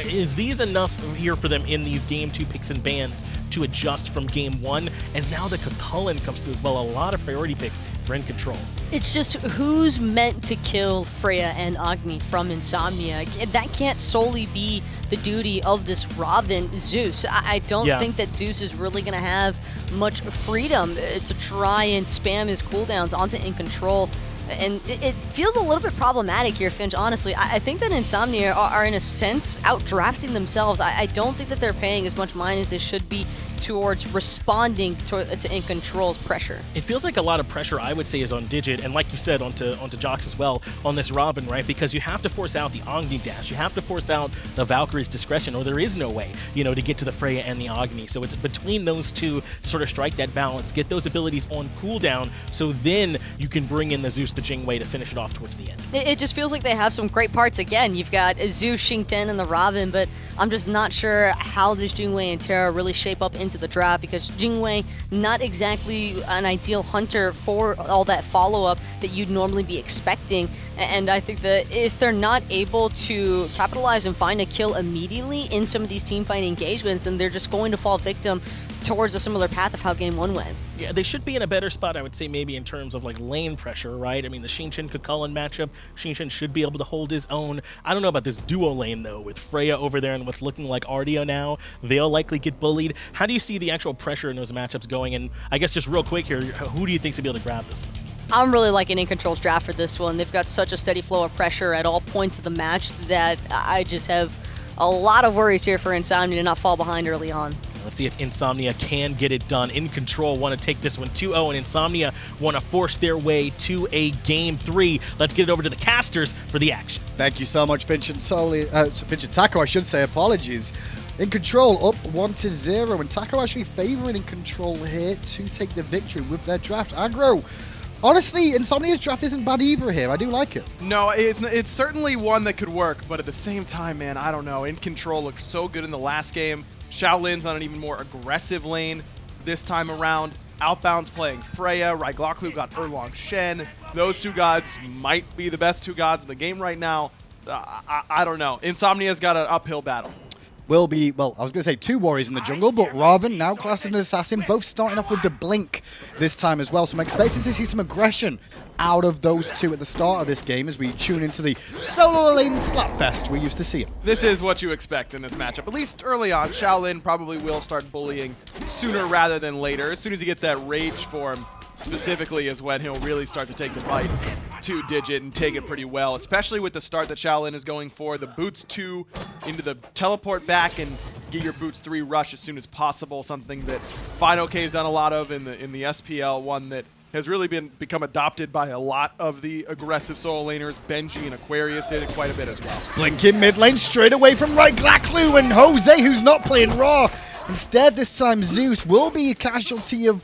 Is these enough here for them in these Game 2 picks and bans to adjust from Game 1, as now the Cullen comes through as well? A lot of priority picks for In Control. It's just who's meant to kill Freya and Agni from Insomnia. That can't solely be the duty of this Robin Zeus. I don't think that Zeus is really going to have much freedom to try and spam his cooldowns onto In Control. And it feels a little bit problematic here, Finch, honestly. I think that Insomnia are in a sense, outdrafting themselves. I don't think that they're paying as much mind as they should be towards responding to Incontrol's pressure. It feels like a lot of pressure, I would say, is on Digit, and like you said, onto Jox as well, on this Robin, right? Because you have to force out the Agni dash, you have to force out the Valkyrie's discretion, or there is no way, you know, to get to the Freya and the Agni. So it's between those two to sort of strike that balance, get those abilities on cooldown, so then you can bring in the Zeus, the Jingwei to finish it off towards the end. It just feels like they have some great parts. Again, you've got Zeus, Xingtian, and the Robin, but I'm just not sure how this Jingwei and Terra really shape up into the draft, because Jingwei, not exactly an ideal hunter for all that follow-up that you'd normally be expecting. And I think that if they're not able to capitalize and find a kill immediately in some of these teamfight engagements, then they're just going to fall victim towards a similar path of how Game 1 went. Yeah, they should be in a better spot, I would say, maybe in terms of like lane pressure, right? I mean, the Xingtian-Cullen matchup, Xingtian should be able to hold his own. I don't know about this duo lane, though, with Freya over there and what's looking like Ardio now. They'll likely get bullied. How do you see the actual pressure in those matchups going? And I guess just real quick here, who do you think's going to be able to grab this one? I'm really liking Incontrol's draft for this one. They've got such a steady flow of pressure at all points of the match that I just have a lot of worries here for Insomnia to not fall behind early on. Let's see if Insomnia can get it done. Incontrol want to take this one 2-0, and Insomnia want to force their way to a Game 3. Let's get it over to the casters for the action. Thank you so much, Finch and Finch and Taco, I should say. Apologies. Incontrol up 1-0, and Taco actually favoring Incontrol here to take the victory with their draft. Aggro. Honestly, Insomnia's draft isn't bad either here. I do like it. No, it's certainly one that could work, but at the same time, man, I don't know. Incontrol looked so good in the last game. Shaolin's on an even more aggressive lane this time around. Outbound's playing Freya. Raigloclu got Erlong Shen. Those two gods might be the best two gods in the game right now. I don't know. Insomnia's got an uphill battle. Will be, well, I was going to say two warriors in the jungle, but Raven, now classed as an assassin, both starting off with the blink this time as well. So I'm expecting to see some aggression out of those two at the start of this game as we tune into the solo lane slapfest we used to see. This is what you expect in this matchup, at least early on. Shaolin probably will start bullying sooner rather than later. As soon as he gets that rage form, specifically is when he'll really start to take the bite to Digit and take it pretty well, especially with the start that Shaolin is going for. The boots 2 into the teleport back and get your boots 3 rush as soon as possible, something that FineOK has done a lot of in the SPL, one that has really become adopted by a lot of the aggressive solo laners. Benji and Aquarius did it quite a bit as well. Blinking mid lane straight away from Raigloclu and Jose, who's not playing raw. Instead, this time Zeus will be a casualty of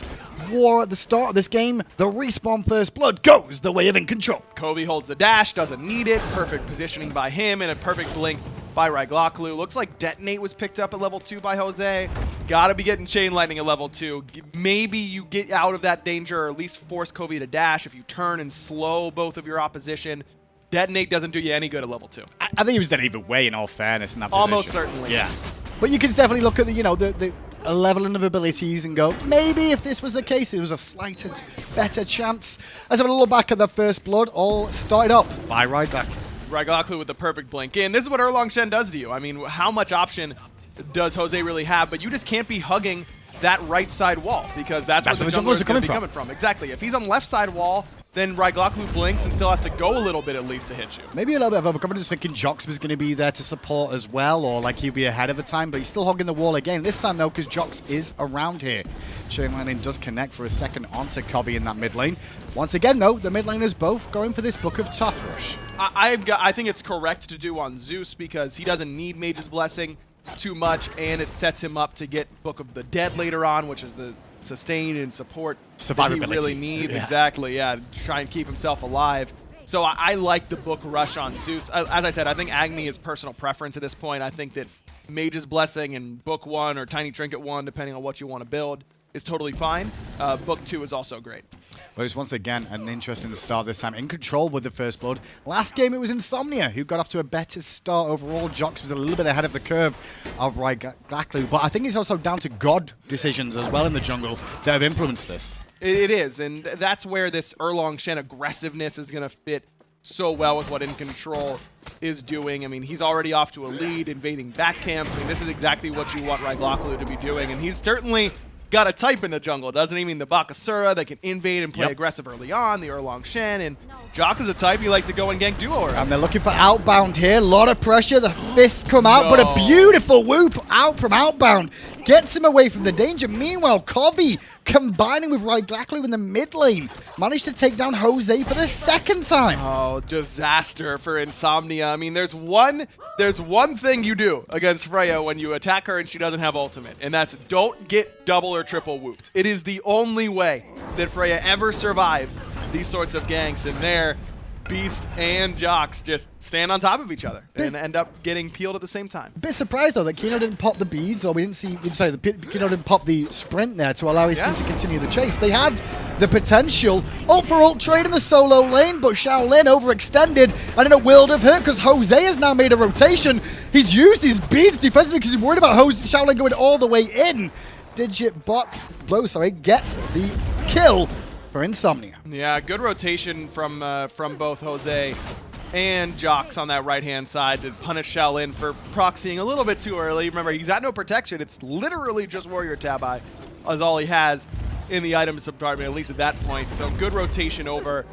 war at the start of this game. The respawn first blood goes the way of Incontrol. xCovi holds the dash, doesn't need it. Perfect positioning by him and a perfect blink by Raigloclu. Looks like Detonate was picked up at level 2 by Jose. Gotta be getting Chain Lightning at level 2. Maybe you get out of that danger, or at least force xCovi to dash if you turn and slow both of your opposition. Detonate doesn't do you any good at level 2. I think he was dead either way, in all fairness, in that Almost position. certainly, Yes. yes. But you can definitely look at the, you know, the leveling of abilities and go, maybe if this was the case, there was a slight better chance. Let's have a look back at the first blood, all started up by Raigloclu. Raigloclu with the perfect blink in. This is what Erlong Shen does to you. I mean, how much option does Jose really have? But you just can't be hugging that right side wall, because that's where the junglers are going to be coming from. Exactly. If he's on left side wall, then Raigloclu blinks and still has to go a little bit at least to hit you. Maybe a little bit of overconfidence, thinking Jox was going to be there to support as well, or like he'd be ahead of the time, but he's still hogging the wall again. This time though, because Jox is around here. Chain Lightning does connect for a second onto xCovi in that mid lane. Once again though, the mid laners both going for this Book of Tothrush. I think it's correct to do on Zeus because he doesn't need Mage's Blessing too much, and it sets him up to get Book of the Dead later on, which is the sustain and support that he really needs. Yeah. Exactly, yeah, to try and keep himself alive. So I like the Book Rush on Zeus. As I said, I think Agni is personal preference at this point. I think that Mage's Blessing and Book 1 or Tiny Trinket 1, depending on what you want to build, is totally fine. Book 2 is also great. Well, it's once again an interesting start this time. Incontrol with the first blood. Last game it was Insomnia who got off to a better start overall. Jox was a little bit ahead of the curve of Raigloclu, but I think it's also down to God decisions as well in the jungle that have influenced this. It is, and that's where this Erlong Shen aggressiveness is going to fit so well with what Incontrol is doing. I mean, he's already off to a lead, invading back camps. I mean, this is exactly what you want Raigloclu to be doing, and he's certainly got a type in the jungle. Doesn't even mean the Bakasura that can invade and play Yep. aggressive early on, the Erlong Shen, and Jox is a type. He likes to go and gank duo. And they're looking for outbound here. A lot of pressure. The fists come out, but a beautiful whoop out from outbound. Gets him away from the danger. Meanwhile, XCovi, combining with Glacklu in the mid lane, managed to take down Jose for the second time. Oh, disaster for Insomnia. I mean, there's one thing you do against Freya when you attack her and she doesn't have ultimate, and that's don't get double or triple whooped. It is the only way that Freya ever survives these sorts of ganks, and there, Beast and Jox just stand on top of each other and end up getting peeled at the same time. Bit surprised though that Kino didn't pop the beads, or we didn't see. Sorry, Kino didn't pop the sprint there to allow his team to continue the chase. They had the potential ult for ult trade in the solo lane, but Shaolin overextended and in a world of hurt because Jose has now made a rotation. He's used his beads defensively because he's worried about Shaolin going all the way in. Digit box blow, gets the kill for Insomnia. Yeah, good rotation from both Jose and Jox on that right-hand side to punish Shaolin for proxying a little bit too early. Remember, he's got no protection. It's literally just Warrior Tabi as all he has in the item department, at least at that point. So good rotation over.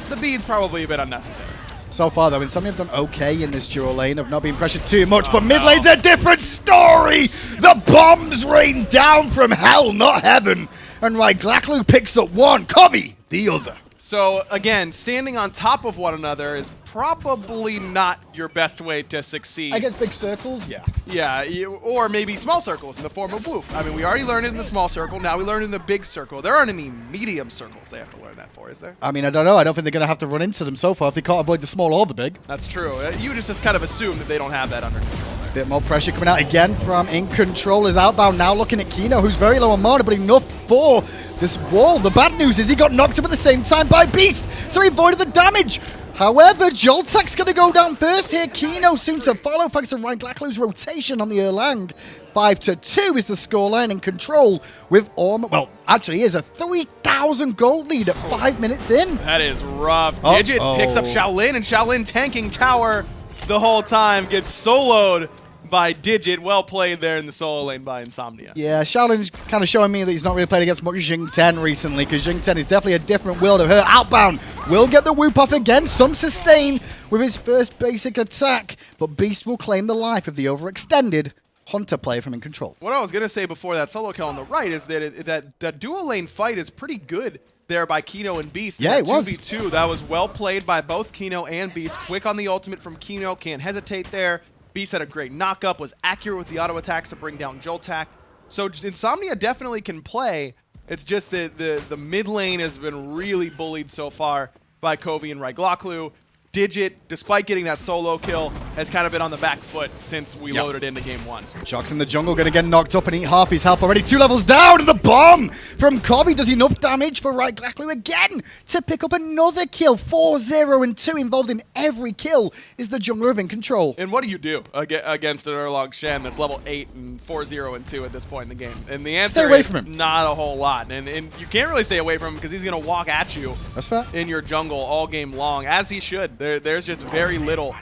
The bead's probably a bit unnecessary. So far, though, Insomnia have done okay in this dual lane of not being pressured too much, but mid lane's a different story! The bombs rain down from hell, not heaven! And Glacklu picks up one, XCovi the other. So, again, standing on top of one another is probably not your best way to succeed. Against big circles, yeah. Yeah, or maybe small circles in the form of whoop. I mean, we already learned it in the small circle, now we learned it in the big circle. There aren't any medium circles they have to learn that for, is there? I mean, I don't know. I don't think they're going to have to run into them so far if they can't avoid the small or the big. That's true. You just kind of assume that they don't have that under control. Bit more pressure coming out again from Incontrol is outbound now looking at Kino, who's very low on mana, but enough for this wall. The bad news is he got knocked up at the same time by Beast, so he avoided the damage. However, Joltak's going to go down first here. Kino soon to follow thanks to Glacklu's rotation on the Erlang. 5-2 is the scoreline in control with well, actually, is a 3,000 gold lead at 5 minutes in. That is rough. Digit picks up Shaolin, and Shaolin tanking tower the whole time, gets soloed by Digit. Well played there in the solo lane by Insomnia. Yeah, Shaolin's kind of showing me that he's not really played against much Jing 10 recently, because Jing 10 is definitely a different world of her. Outbound will get the whoop off again. Some sustain with his first basic attack, but Beast will claim the life of the overextended Hunter player from Incontrol. What I was going to say before that solo kill on the right is that that dual lane fight is pretty good there by Kino and Beast. Yeah, it was. 2v2, that was well played by both Kino and Beast. Quick on the ultimate from Kino, can't hesitate there. Beast had a great knock-up, was accurate with the auto attacks to bring down Joltak. So Insomnia definitely can play. It's just that the mid lane has been really bullied so far by XCovi and Glacklu. Digit, despite getting that solo kill, has kind of been on the back foot since we loaded into game one. Jox in the jungle going to get knocked up and eat half his health already. 2 levels down, and the bomb from XCovi does enough damage for Glacklu again to pick up another kill. 4-0 and 2 involved in every kill is the jungler of Incontrol. And what do you do against an Erlong Shen that's level 8 and 4-0 and 2 at this point in the game? And the answer Stay away is from him. Not a whole lot. And you can't really stay away from him because he's going to walk at you. That's fair. In your jungle all game long, as he should. There's just very little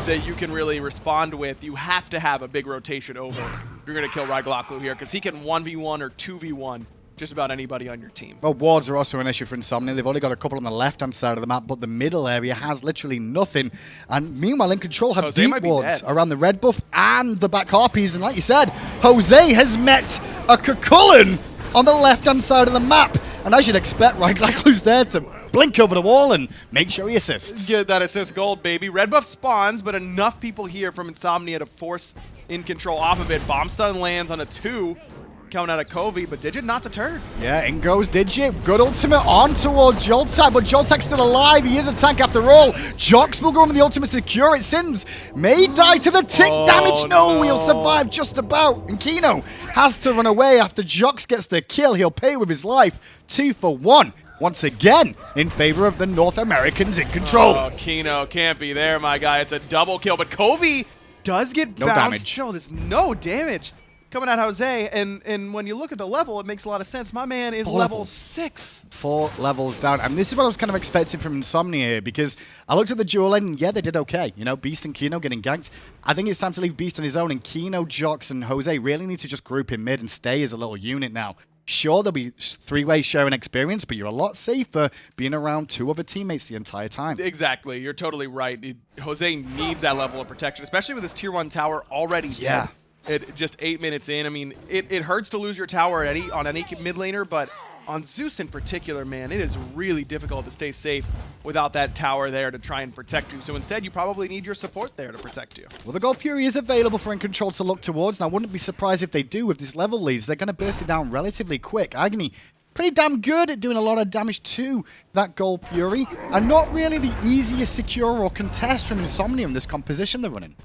that you can really respond with. You have to have a big rotation over if you're going to kill Glacklu here, because he can 1v1 or 2v1 just about anybody on your team. Well, wards are also an issue for Insomnia. They've only got a couple on the left-hand side of the map, but the middle area has literally nothing. And meanwhile, Incontrol have Jose deep wards around the red buff and the back harpies. And like you said, Jose has met a Kukulkan on the left-hand side of the map. And as you'd expect, Glacklu's there to blink over the wall and make sure he assists. Get that assist gold, baby. Red buff spawns, but enough people here from Insomnia to force Incontrol off of it. Bomb stun lands on a 2 coming out of XCovi, but Digit not deterred. Yeah, in goes Digit. Good ultimate on towards Joltak, but Joltak's still alive. He is a tank after all. Jox will go in with the ultimate secure. It sins. May die to the tick damage. No, he'll survive just about. And Kino has to run away after Jox gets the kill. He'll pay with his life. 2 for 1. Once again, in favor of the North Americans Incontrol. Oh, Kino can't be there, my guy. It's a double kill, but XCovi does get no bounced. Damage. Show there's no damage coming out Jose, and when you look at the level, it makes a lot of sense. My man is level 6. 4 levels down. And this is what I was kind of expecting from Insomnia here, because I looked at the dual lane, and yeah, they did okay. You know, Beast and Kino getting ganked. I think it's time to leave Beast on his own, and Kino, Jox, and Jose really need to just group in mid and stay as a little unit now. Sure, there'll be three-way sharing experience, but you're a lot safer being around two other teammates the entire time. Exactly. You're totally right. Jose needs that level of protection, especially with his tier 1 tower already dead. Just 8 minutes in. I mean, it hurts to lose your tower on any mid laner, but on Zeus in particular, man, it is really difficult to stay safe without that tower there to try and protect you. So instead, you probably need your support there to protect you. Well, the Gold Fury is available for InControl to look towards, and I wouldn't be surprised if they do with this level leads. They're going to burst it down relatively quick. Agony, pretty damn good at doing a lot of damage to that Gold Fury, and not really the easiest secure or contest from Insomnia in this composition they're running.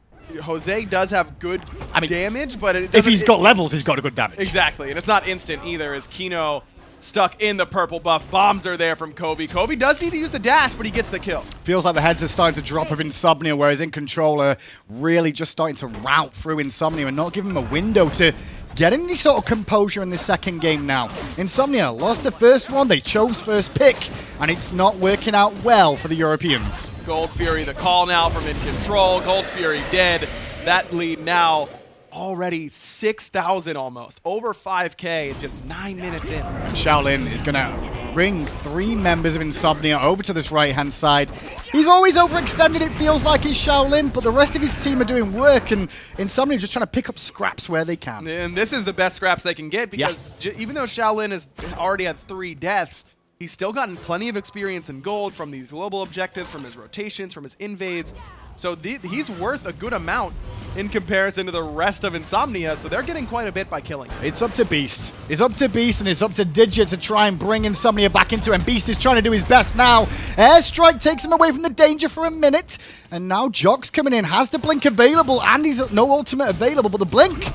Jose does have good damage, but if he's got levels, he's got a good damage. Exactly, and it's not instant either, as Kino stuck in the purple buff. Bombs are there from xCovi. xCovi does need to use the dash, but he gets the kill. Feels like the heads are starting to drop of Insomnia, whereas InControl are really just starting to route through Insomnia and not give him a window to get any sort of composure in the second game now. Insomnia lost the first one, they chose first pick, and it's not working out well for the Europeans. Gold Fury, the call now from InControl. Gold Fury dead. That lead now already 6,000 almost. Over 5K in just 9 minutes in. And Shaolin is going to bring 3 members of Insomnia over to this right-hand side. He's always overextended, it feels like, he's Shaolin, but the rest of his team are doing work, and Insomnia just trying to pick up scraps where they can. And this is the best scraps they can get, because even though Shaolin has already had 3 deaths, he's still gotten plenty of experience in gold from these global objectives, from his rotations, from his invades. So he's worth a good amount in comparison to the rest of Insomnia, so they're getting quite a bit by killing. It's up to Beast. It's up to Beast, and it's up to Digit to try and bring Insomnia back into it, and Beast is trying to do his best now. Airstrike takes him away from the danger for a minute, and now Jock's coming in, has the blink available, and he's no ultimate available, but the blink,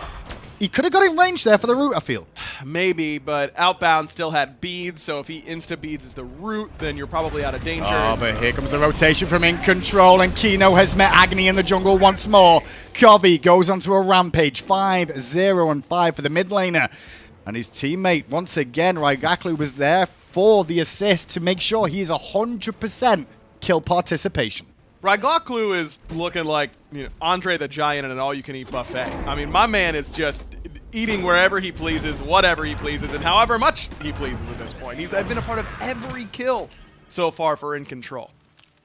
he could have got in range there for the root, I feel. Maybe, but Outbound still had beads, so if he insta-beads the root, then you're probably out of danger. Oh, but here comes the rotation from InControl, and Kino has met Agony in the jungle once more. xCovi goes onto a rampage, 5-0 and 5 for the mid laner. And his teammate, once again, Raigaklu was there for the assist to make sure he's 100% kill participation. Raigaklu is looking like, you know, Andre the Giant in an all-you-can-eat buffet. I mean, my man is just eating wherever he pleases, whatever he pleases, and however much he pleases at this point. He's been a part of every kill so far for InControl.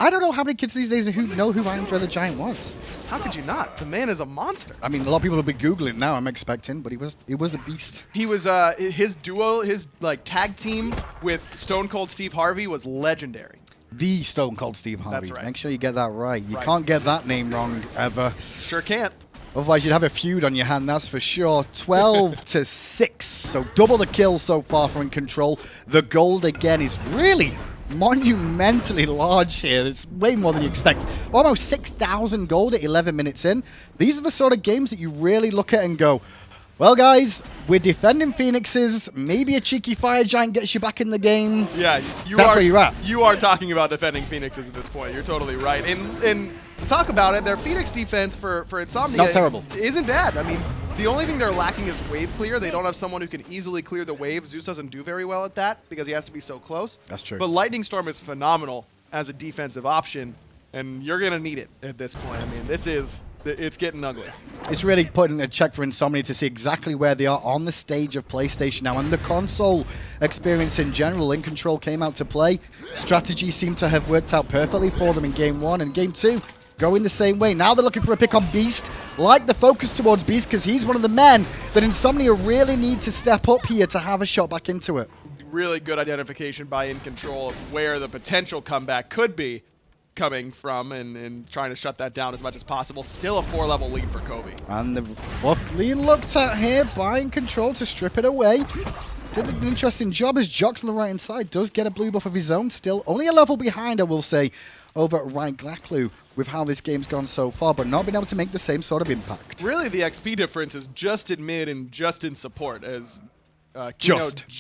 I don't know how many kids these days who know who Andre the Giant was. How could you not? The man is a monster. I mean, a lot of people will be Googling now, I'm expecting, but he was a beast. He was, his duo, his tag team with Stone Cold Steve Harvey was legendary. The Stone Cold Steve Harvey. That's right. Make sure you get that right. You can't get that name wrong ever. Sure can't. Otherwise, you'd have a feud on your hand, that's for sure. 12-6. So double the kills so far for InControl. The gold, again, is really monumentally large here. It's way more than you expect. Almost 6,000 gold at 11 minutes in. These are the sort of games that you really look at and go, well, guys, we're defending Phoenixes. Maybe a cheeky Fire Giant gets you back in the game. Yeah, that's where you're at. You are talking about defending Phoenixes at this point. You're totally right. And to talk about it, their Phoenix defense for Insomnia not terrible. Isn't bad. I mean, the only thing they're lacking is wave clear. They don't have someone who can easily clear the wave. Zeus doesn't do very well at that because he has to be so close. That's true. But Lightning Storm is phenomenal as a defensive option, and you're going to need it at this point. I mean, it's getting ugly. It's really putting a check for Insomnia to see exactly where they are on the stage of PlayStation now, and the console experience in general. InControl came out to play. Strategy seemed to have worked out perfectly for them in Game 1, and Game 2 going the same way. Now they're looking for a pick on Beast. Like the focus towards Beast, because he's one of the men that Insomnia really need to step up here to have a shot back into it. Really good identification by InControl of where the potential comeback could be coming from, and trying to shut that down as much as possible. Still a 4-level lead for xCovi. And the being looked at here by InControl to strip it away. Did an interesting job as Jock's on the right-hand side does get a blue buff of his own. Still only a level behind, I will say, over Raigaklu with how this game's gone so far, but not being able to make the same sort of impact. Really, the XP difference is just in mid and just in support, as just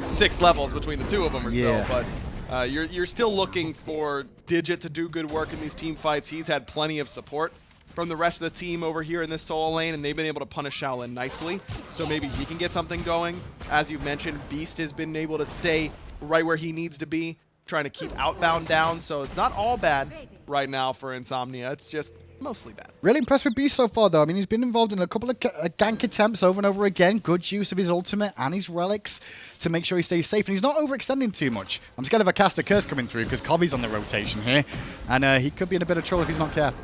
6 levels between the two of them or yeah. so. But you're still looking for Digit to do good work in these team fights. He's had plenty of support from the rest of the team over here in this solo lane, and they've been able to punish Shaolin nicely. So maybe he can get something going. As you've mentioned, Beast has been able to stay right where he needs to be, trying to keep Outbound down. So it's not all bad right now for Insomnia. It's just mostly bad. Really impressed with Beast so far, though. I mean, he's been involved in a couple of gank attempts over and over again. Good use of his ultimate and his relics to make sure he stays safe. And he's not overextending too much. I'm scared of a caster curse coming through because xCovi's on the rotation here. And he could be in a bit of trouble if he's not careful.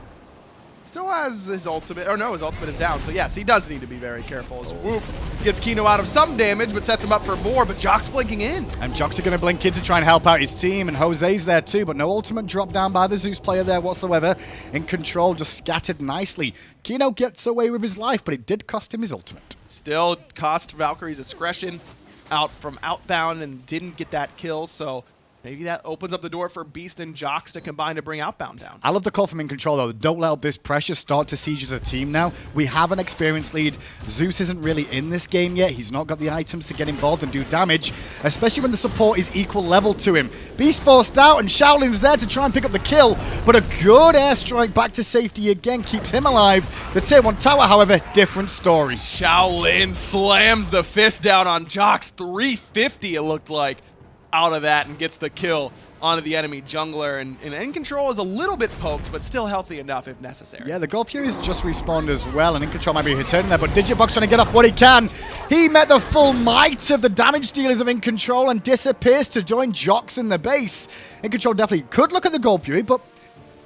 Still has his ultimate. Or no, his ultimate is down. So yes, he does need to be very careful. As Whoop gets Kino out of some damage, but sets him up for more. But Jock's blinking in. And Jock's are going to blink in to try and help out his team. And Jose's there too, but no ultimate drop down by the Zeus player there whatsoever. In control, just scattered nicely. Kino gets away with his life, but it did cost him his ultimate. Still cost Valkyrie's discretion out from outbound and didn't get that kill. So maybe that opens up the door for Beast and Jocks to combine to bring outbound down. I love the call from In Control, though. Don't let this pressure start to siege as a team now. We have an experienced lead. Zeus isn't really in this game yet. He's not got the items to get involved and do damage, especially when the support is equal level to him. Beast forced out, and Shaolin's there to try and pick up the kill, but a good airstrike back to safety again keeps him alive. The tier 1 tower, however, different story. Shaolin slams the fist down on Jocks. 350 it looked like out of that, and gets the kill onto the enemy jungler. And In Control is a little bit poked, but still healthy enough if necessary. Yeah, the Gold Fury's just respawned as well, and In Control might be returning there, but Digibox trying to get off what he can. He met the full might of the damage dealers of In Control and disappears to join Jocks in the base. In Control definitely could look at the Gold Fury, but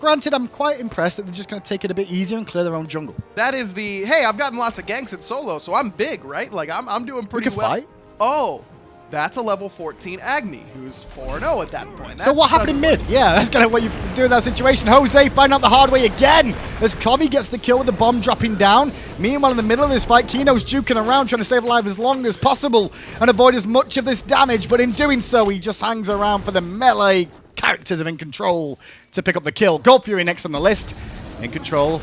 granted, I'm quite impressed that they're just going to take it a bit easier and clear their own jungle. That is the, hey, I've gotten lots of ganks in solo, so I'm big, right? Like, I'm doing pretty well. Fight? Oh. That's a level 14 Agni, who's 4-0 at that point. So what happened in mid? Yeah, that's kind of what you do in that situation. Jose finding out the hard way again as xCovi gets the kill with the bomb dropping down. Meanwhile, in the middle of this fight, Kino's juking around trying to stay alive as long as possible and avoid as much of this damage, but in doing so, he just hangs around for the melee characters of In Control to pick up the kill. Gold Fury next on the list. In Control.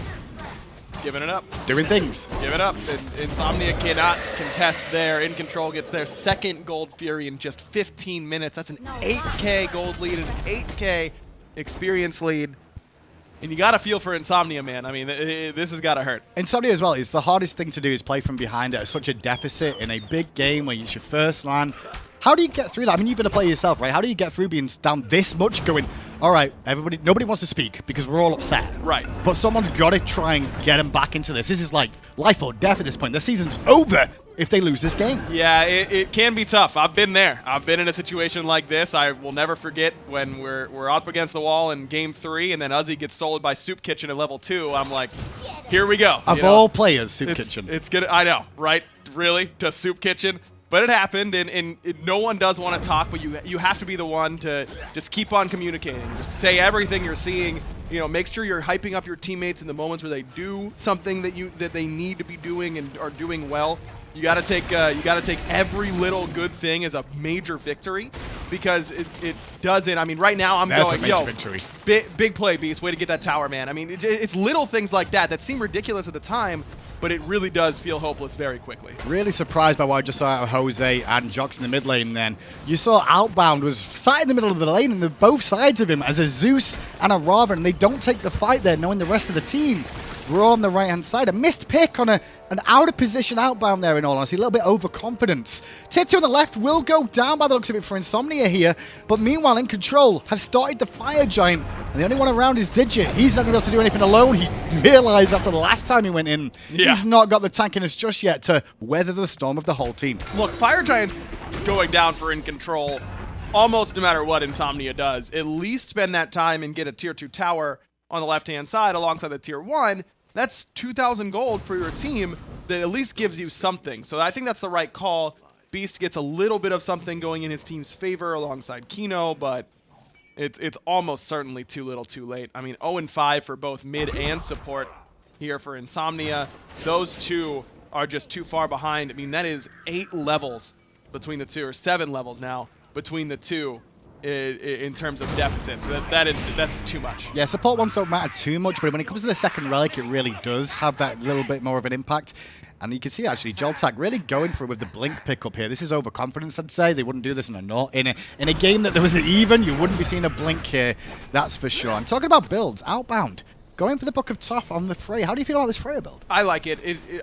Giving it up. Doing things. Give it up. Insomnia cannot contest there. In Control gets their second Gold Fury in just 15 minutes. That's an 8K gold lead and an 8K experience lead. And you got to feel for Insomnia, man. I mean, this has got to hurt. Insomnia as well is the hardest thing to do is play from behind at such a deficit in a big game where it's your first LAN. How do you get through that? I mean, you've been a player yourself, right? How do you get through being down this much going, all right, everybody, nobody wants to speak because we're all upset. Right. But someone's got to try and get them back into this. This is like life or death at this point. The season's over if they lose this game. Yeah, it can be tough. I've been there. I've been in a situation like this. I will never forget when we're up against the wall in game 3 and then Uzi gets soloed by Soup Kitchen at level 2. I'm like, here we go. Of all players, Soup Kitchen. It's good. I know, right? Really? To Soup Kitchen? But it happened, and no one does want to talk, but you have to be the one to just keep on communicating. Just say everything you're seeing. You know, make sure you're hyping up your teammates in the moments where they do something that they need to be doing and are doing well. You got to take every little good thing as a major victory, because it doesn't. I mean, right now I'm That's going, a major victory. Big play, Beast. Way to get that tower, man. I mean, it's little things like that seem ridiculous at the time, but it really does feel hopeless very quickly. Really surprised by what I just saw out of Jose and Jocks in the mid lane then. You saw Outbound was sat in the middle of the lane and they're both sides of him as a Zeus and a Rava, and they don't take the fight there knowing the rest of the team were on the right-hand side. A missed pick on an out-of-position Outbound there, in all honesty. A little bit overconfidence. Tier 2 on the left will go down by the looks of it for Insomnia here, but meanwhile, In Control have started the Fire Giant, and the only one around is Digit. He's not going to be able to do anything alone. He realized after the last time he went in, he's not got the tankiness just yet to weather the storm of the whole team. Look, Fire Giant's going down for In Control almost no matter what Insomnia does. At least spend that time and get a tier 2 tower on the left-hand side alongside the tier 1. That's 2,000 gold for your team that at least gives you something. So I think that's the right call. Beast gets a little bit of something going in his team's favor alongside Kino, but it's almost certainly too little too late. I mean, 0-5 for both mid and support here for Insomnia. Those two are just too far behind. I mean, that is 8 levels between the two, or 7 levels now between the two in terms of deficits. That's too much. Yeah, support ones don't matter too much, but when it comes to the second relic, it really does have that little bit more of an impact. And you can see, actually, Joltak really going for it with the blink pickup here. This is overconfidence, I'd say. They wouldn't do this in a game that there was an even. You wouldn't be seeing a blink here, that's for sure. I'm talking about builds. Outbound going for the Book of Tough on the Freya. How do you feel about this Freya build? I like it.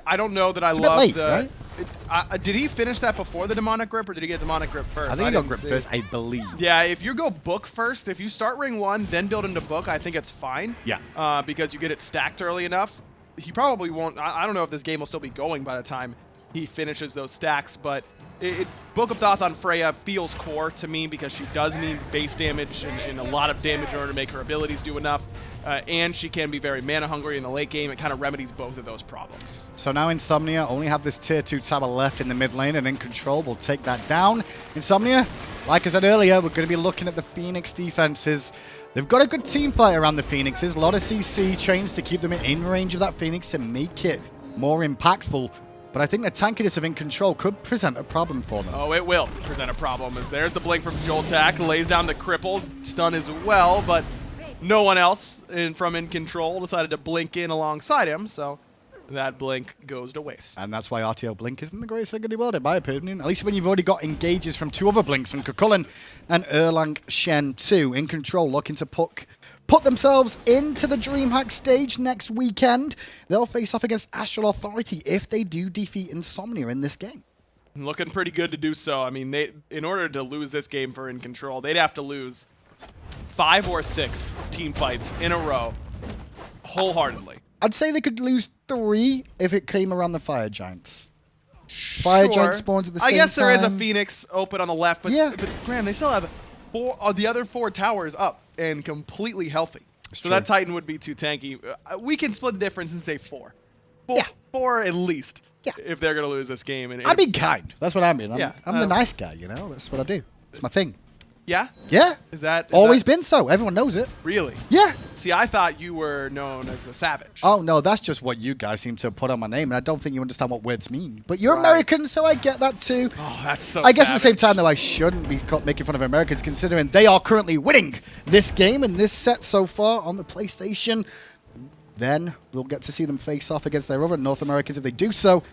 I don't know that I love late, the. right? Did he finish that before the Demonic Grip, or did he get Demonic Grip first? I think he got Grip first, I believe. Yeah, if you go Book first, if you start Ring 1, then build into Book, I think it's fine. Yeah. Because you get it stacked early enough. He probably won't. I don't know if this game will still be going by the time he finishes those stacks, but Book of Thoth on Freya feels core to me because she does need base damage and a lot of damage in order to make her abilities do enough. And she can be very mana hungry in the late game. It kind of remedies both of those problems. So now Insomnia only have this tier 2 tower left in the mid lane, and Incontrol will take that down. Insomnia, like I said earlier, we're going to be looking at the Phoenix defenses. They've got a good team fight around the Phoenixes. A lot of CC chains to keep them in range of that Phoenix to make it more impactful. But I think the tankiness of Incontrol could present a problem for them. Oh, it will present a problem. As there's the blink from Joltak, lays down the cripple, stun as well, but no one else from Incontrol decided to blink in alongside him, so that blink goes to waste. And that's why RTL Blink isn't the greatest thing in the world, in my opinion. At least when you've already got engages from 2 other Blinks, from Kukulin and Erlang Shen 2. Incontrol looking to put themselves into the DreamHack stage next weekend. They'll face off against Astral Authority if they do defeat Insomnia in this game. Looking pretty good to do so. I mean, in order to lose this game for Incontrol, they'd have to lose 5 or 6 team fights in a row wholeheartedly. I'd say they could lose 3 if it came around the Fire Giants. Fire Giant spawns at the same time. I guess there is a Phoenix open on the left, but, yeah. but Graham, they still have the other 4 towers up and completely healthy. So that Titan would be too tanky. We can split the difference and say 4. Yeah. 4 at least. Yeah. If they're going to lose this game. I'm being kind. That's what I mean. I'm the nice guy, you know? That's what I do. It's my thing. Yeah? Yeah. Is that always been so? Everyone knows it. Really? Yeah. See, I thought you were known as the Savage. Oh, no, that's just what you guys seem to put on my name, and I don't think you understand what words mean. But you're American, so I get that too. Oh, that's so I guess savage. at the same time, though, I shouldn't be making fun of Americans, considering they are currently winning this game and this set so far on the PlayStation. Then we'll get to see them face off against their other North Americans if they do so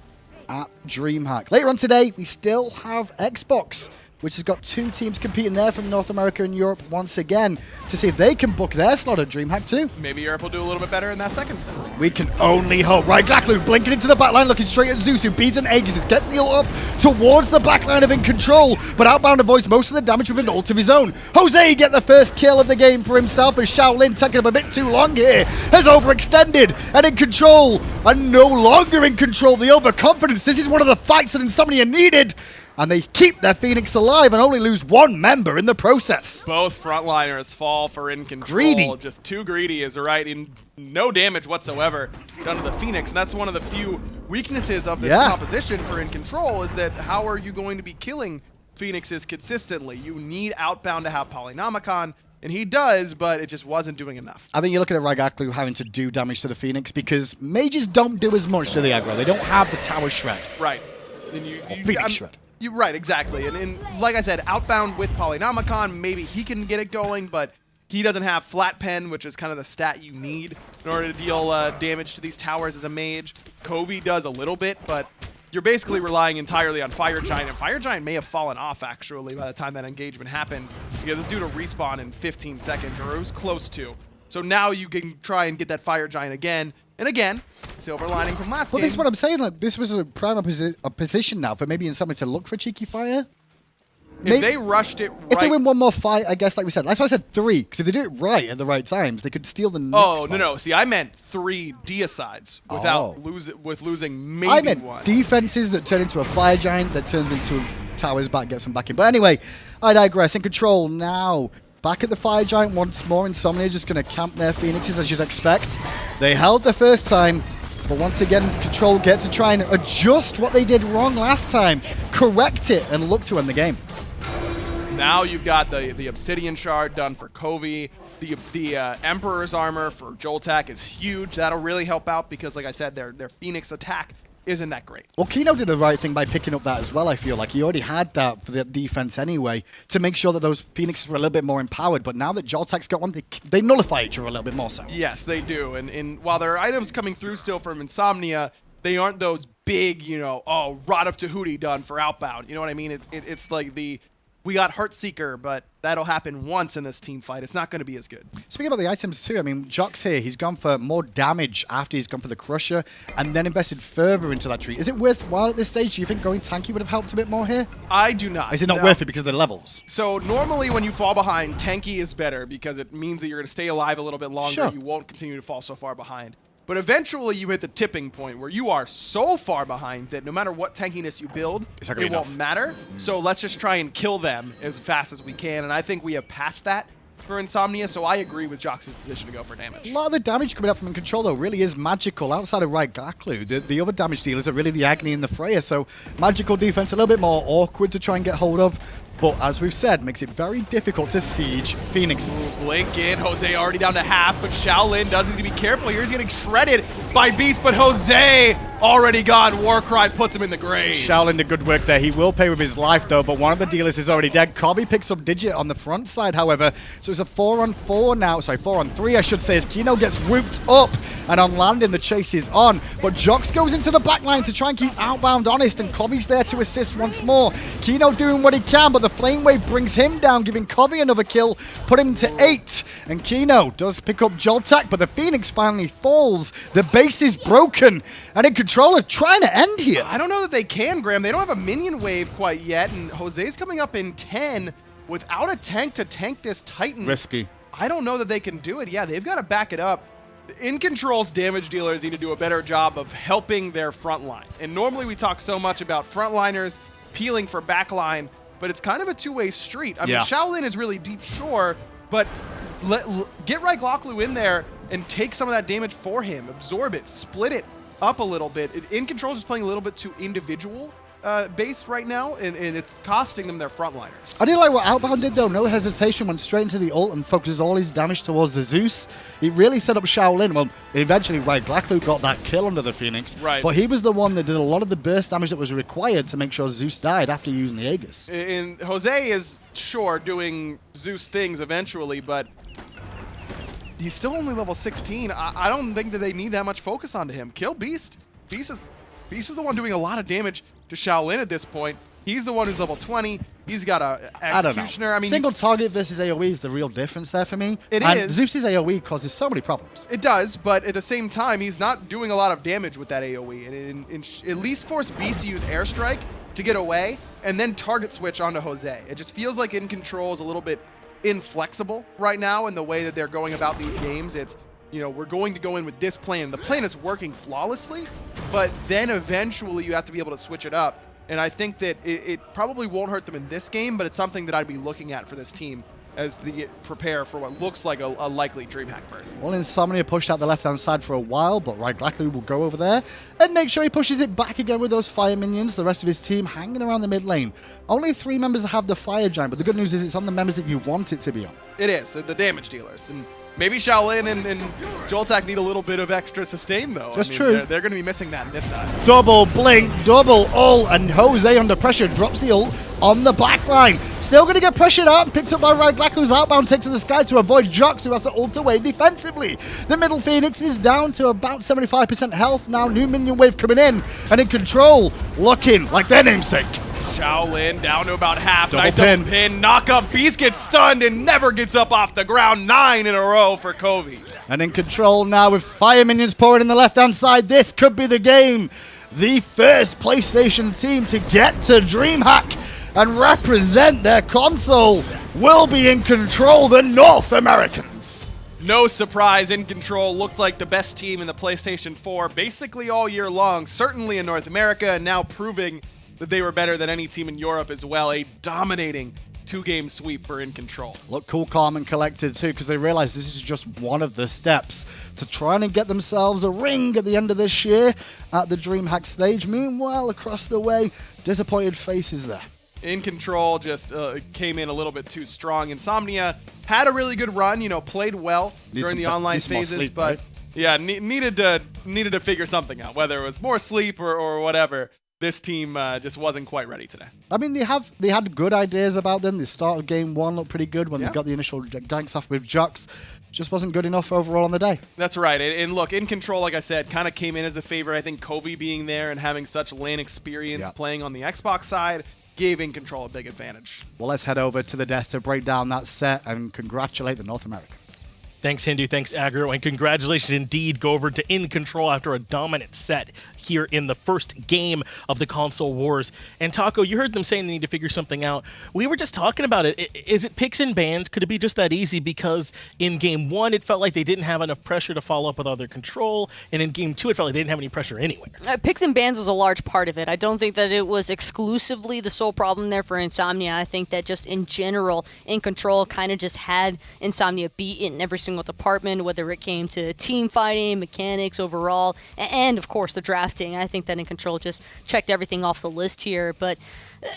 at DreamHack. Later on today, we still have Xbox, which has got 2 teams competing there from North America and Europe once again to see if they can book their slot at DreamHack too. Maybe Europe will do a little bit better in that second set. We can only hope. Right, Glacklu blinking into the backline, looking straight at Zeus, who beats and Aegis, gets the ult up towards the backline of Incontrol, but Outbound avoids most of the damage with an ult of his own. Jose get the first kill of the game for himself, as Shaolin taking him a bit too long here, has overextended, and Incontrol are no longer in control. The overconfidence, this is one of the fights that Insomnia needed. And they keep their Phoenix alive and only lose 1 member in the process. Both frontliners fall for Incontrol. Greedy. Just too greedy is right. In no damage whatsoever done to the Phoenix. And that's one of the few weaknesses of this composition for Incontrol, is that how are you going to be killing Phoenixes consistently? You need Outbound to have Polynomicon. And he does, but it just wasn't doing enough. I think you're looking at Ragaklu having to do damage to the Phoenix because mages don't do as much to the aggro. They don't have the Tower Shred. Right. And Phoenix Shred. You're right, exactly. And like I said, Outbound with Polynomicon, maybe he can get it going, but he doesn't have Flat Pen, which is kind of the stat you need in order to deal damage to these towers as a mage. xCovi does a little bit, but you're basically relying entirely on Fire Giant, and Fire Giant may have fallen off, actually, by the time that engagement happened, because it's due to respawn in 15 seconds, or it was close to. So now you can try and get that Fire Giant again. And again, silver lining from last game. Well, this is what I'm saying. Like, this was a prime position now for maybe Insomnia to look for cheeky fire. If they rushed it right. If they win one more fight, I guess, like we said. That's why I said 3, because if they do it right at the right times, they could steal the next one. No. See, I meant 3 deicides without losing maybe I meant one. defenses that turn into a Fire Giant that turns into Towers back, gets them back in. But anyway, I digress. Incontrol now. Back at the Fire Giant once more. Insomnia just going to camp their Phoenixes, as you'd expect. They held the first time, but once again, Control get to try and adjust what they did wrong last time, correct it, and look to end the game. Now you've got the Obsidian Shard done for xCovi. The Emperor's Armor for Joltak is huge. That'll really help out because, like I said, their Phoenix attack isn't that great. Well, Kino did the right thing by picking up that as well, I feel like. He already had that for the defense anyway, to make sure that those Phoenixes were a little bit more empowered. But now that Joltak's got one, they nullify each other a little bit more so. Yes, they do. And while there are items coming through still from Insomnia, they aren't those big, Rod of Tahuti done for Outbound. You know what I mean? It's like we we got Heartseeker, but that'll happen once in this team fight. It's not going to be as good. Speaking about the items too, I mean, Jox here, he's gone for more damage after he's gone for the Crusher and then invested further into that tree. Is it worthwhile at this stage? Do you think going tanky would have helped a bit more here? I do not. Is it not worth it because of the levels? So normally when you fall behind, tanky is better because it means that you're going to stay alive a little bit longer. Sure. You won't continue to fall so far behind. But eventually you hit the tipping point where you are so far behind that no matter what tankiness you build, it won't matter. So let's just try and kill them as fast as we can. And I think we have passed that for Insomnia, so I agree with Jox's decision to go for damage. A lot of the damage coming up from In Control, though, really is magical. Outside of Right Gaklu, the other damage dealers are really the Agony and the Freya, so magical defense a little bit more awkward to try and get hold of. But as we've said, makes it very difficult to siege Phoenixes. Blink in, Jose already down to half, but Shaolin does need to be careful here. He's getting shredded by Beast, but Jose already gone. Warcry puts him in the grave. Shaolin did good work there. He will pay with his life, though, but one of the dealers is already dead. xCovi picks up Digit on the front side, however. So it's a 4-on-4 now. Sorry, 4-on-3, I should say, as Kino gets whooped up. And on landing, the chase is on. But Jox goes into the back line to try and keep Outbound honest, and Covi's there to assist once more. Kino doing what he can, but the Flame Wave brings him down, giving Covi another kill, put him to 8. And Kino does pick up Joltak, but the Phoenix finally falls. The base is broken, and In Control are trying to end here. I don't know that they can, Graham. They don't have a minion wave quite yet, and Jose's coming up in 10 without a tank to tank this Titan. Risky. I don't know that they can do it. Yeah, they've got to back it up. In Control's damage dealers need to do a better job of helping their front line. And normally we talk so much about frontliners peeling for backline, but it's kind of a two-way street. I mean, Shaolin is really deep, sure, but get Right Gloklu in there and take some of that damage for him. Absorb it, split it up a little bit. In Control's is playing a little bit too individual based right now, and it's costing them their frontliners. I did like what Outbound did, though. No hesitation, went straight into the ult and focuses all his damage towards the Zeus. He really set up Shaolin. Well, eventually, Right Gloklu got that kill under the Phoenix, right? But he was the one that did a lot of the burst damage that was required to make sure Zeus died after using the Aegis. And Jose is, sure, doing Zeus things eventually, but he's still only level 16. I don't think that they need that much focus onto him. Kill Beast. Beast is the one doing a lot of damage to Shaolin at this point. He's the one who's level 20. He's got a Executioner. I mean, single target versus AoE is the real difference there for me. It and is. Zeus's AoE causes so many problems. It does, but at the same time, he's not doing a lot of damage with that AoE. And at least force Beast to use Airstrike to get away and then target switch onto Jose. It just feels like In Control is a little bit inflexible right now in the way that they're going about these games. It's, you know, we're going to go in with this plan. The plan is working flawlessly, but then eventually you have to be able to switch it up. And I think that it probably won't hurt them in this game, but it's something that I'd be looking at for this team as they prepare for what looks like a likely DreamHack birth. Well, Insomnia pushed out the left-hand side for a while, but Right Gloklu will go over there and make sure he pushes it back again with those fire minions. The rest of his team hanging around the mid lane. Only 3 members have the fire giant, but the good news is it's on the members that you want it to be on. It is, the damage dealers. And maybe Shaolin and Joltak need a little bit of extra sustain, though. That's true. They're going to be missing that this time. Double blink, double ult, and Jose under pressure drops the ult on the back line. Still going to get pressured out, picked up by Right Gloklu's Outbound, takes to the sky to avoid Jox, who has to ult away defensively. The middle Phoenix is down to about 75% health now. New minion wave coming in, and In Control looking like their namesake. Shaolin down to about half. Double nice pin. double pin. Knock up. Beast gets stunned and never gets up off the ground. 9 in a row for xCovi. And In Control now with fire minions pouring in the left-hand side. This could be the game. The first PlayStation team to get to DreamHack and represent their console will be In Control, the North Americans. No surprise, In Control looked like the best team in the PlayStation 4 basically all year long, certainly in North America, and now proving that they were better than any team in Europe as well. A dominating 2-game sweep for In Control. Look cool, calm, and collected too, because they realize this is just one of the steps to trying to get themselves a ring at the end of this year at the DreamHack stage. Meanwhile, across the way, disappointed faces there. In Control just came in a little bit too strong. Insomnia had a really good run, you know, played well during the online phases, sleep, but right? yeah, needed to figure something out, whether it was more sleep or whatever. This team just wasn't quite ready today. I mean, they had good ideas about them. The start of game 1 looked pretty good when they got the initial ganks off with Jox. Just wasn't good enough overall on the day. That's right. And look, In Control, like I said, kind of came in as the favorite. I think xCovi being there and having such lane experience playing on the Xbox side gave Incontrol a big advantage. Well, let's head over to the desk to break down that set and congratulate the North Americans. Thanks, Hindu. Thanks, Aggro. And congratulations indeed go over to Incontrol after a dominant set here in the first game of the console wars. And Taco, you heard them saying they need to figure something out. We were just talking about it. Is it picks and bans? Could it be just that easy? Because in game 1, it felt like they didn't have enough pressure to follow up with other control. And in game 2, it felt like they didn't have any pressure anywhere. Picks and bans was a large part of it. I don't think that it was exclusively the sole problem there for Insomnia. I think that just in general, Incontrol kind of just had Insomnia beat in every single department, whether it came to team fighting, mechanics overall, and of course the drafting. I think that Incontrol just checked everything off the list here, but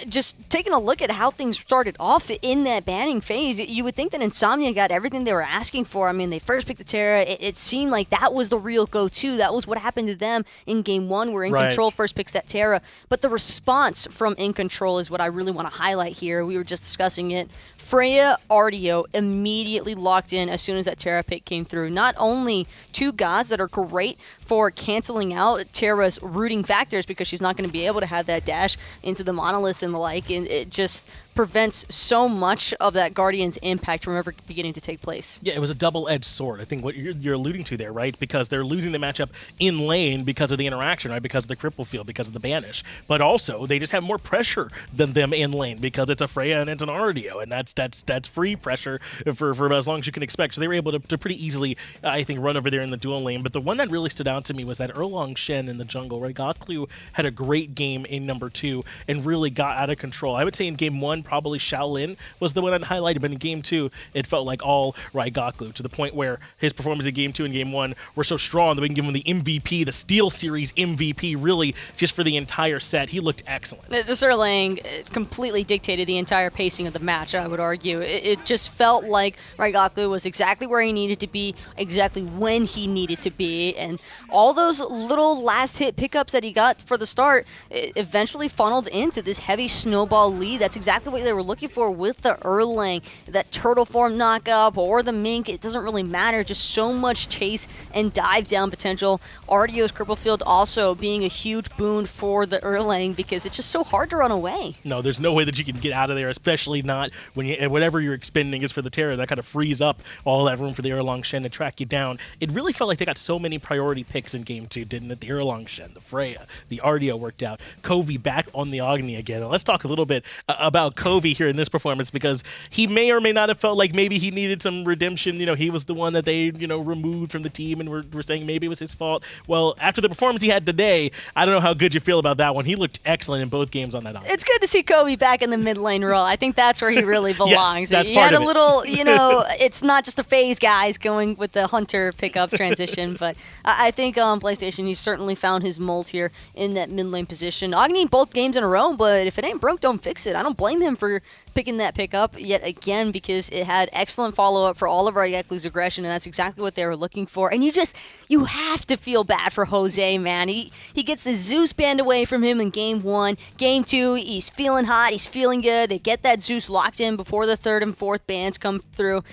just taking a look at how things started off in that banning phase, you would think that Insomnia got everything they were asking for. I mean, they first picked the Terra. It seemed like that was the real go-to. That was what happened to them in game 1, where Incontrol first picks that Terra. But the response from Incontrol is what I really want to highlight here. We were just discussing it. Freya, Artio immediately locked in as soon as that Terra pick came through. Not only two gods that are great for canceling out Terra's rooting factors, because she's not going to be able to have that dash into the monoliths and the like, and it just prevents so much of that Guardian's impact from ever beginning to take place. Yeah, it was a double-edged sword. I think what you're alluding to there, right? Because they're losing the matchup in lane because of the interaction, right? Because of the cripple field, because of the banish. But also, they just have more pressure than them in lane because it's a Freya and it's an Artio, and that's free pressure for as long as you can expect. So they were able to pretty easily, I think, run over there in the dual lane. But the one that really stood out to me was that Erlong Shen in the jungle, right? Goklu had a great game in number 2 and really got out of control. I would say in game 1, probably Shaolin was the one that highlighted, but in game 2, it felt like all Goklu, to the point where his performance in game 2 and game 1 were so strong that we can give him the MVP, the Steel Series MVP, really just for the entire set. He looked excellent. This Erlang completely dictated the entire pacing of the match, I would argue. It just felt like Goklu was exactly where he needed to be, exactly when he needed to be, and all those little last hit pickups that he got for the start eventually funneled into this heavy snowball lead. That's exactly what they were looking for with the Erlang. That turtle form knockup or the mink, it doesn't really matter. Just so much chase and dive down potential. Artio's cripple field also being a huge boon for the Erlang because it's just so hard to run away. No, there's no way that you can get out of there, especially not when whatever you're expending is for the Terra. That kind of frees up all that room for the Erlong Shen to track you down. It really felt like they got so many priority picks in game 2, didn't it? The Erlong Shen, the Freya, the Artio worked out. Xcovi back on the Agni again. And let's talk a little bit about Xcovi here in this performance, because he may or may not have felt like maybe he needed some redemption. You know, he was the one that they, removed from the team, and we're saying maybe it was his fault. Well, after the performance he had today, I don't know how good you feel about that one. He looked excellent in both games on that Agni. It's good to see Xcovi back in the mid lane role. I think that's where he really belongs. Yes, that's he part had of a little, it's not just a phase, guys, going with the Hunter pickup transition, but I think on PlayStation he's certainly found his mold here in that mid lane position. Agni both games in a row, but if it ain't broke, don't fix it. I don't blame him for picking that pick up yet again, because it had excellent follow-up for all of Goklu's aggression, and that's exactly what they were looking for. And you have to feel bad for Jose, man. He gets the Zeus banned away from him in game 1. Game 2, he's feeling hot, he's feeling good. They get that Zeus locked in before the 3rd and 4th bans come through.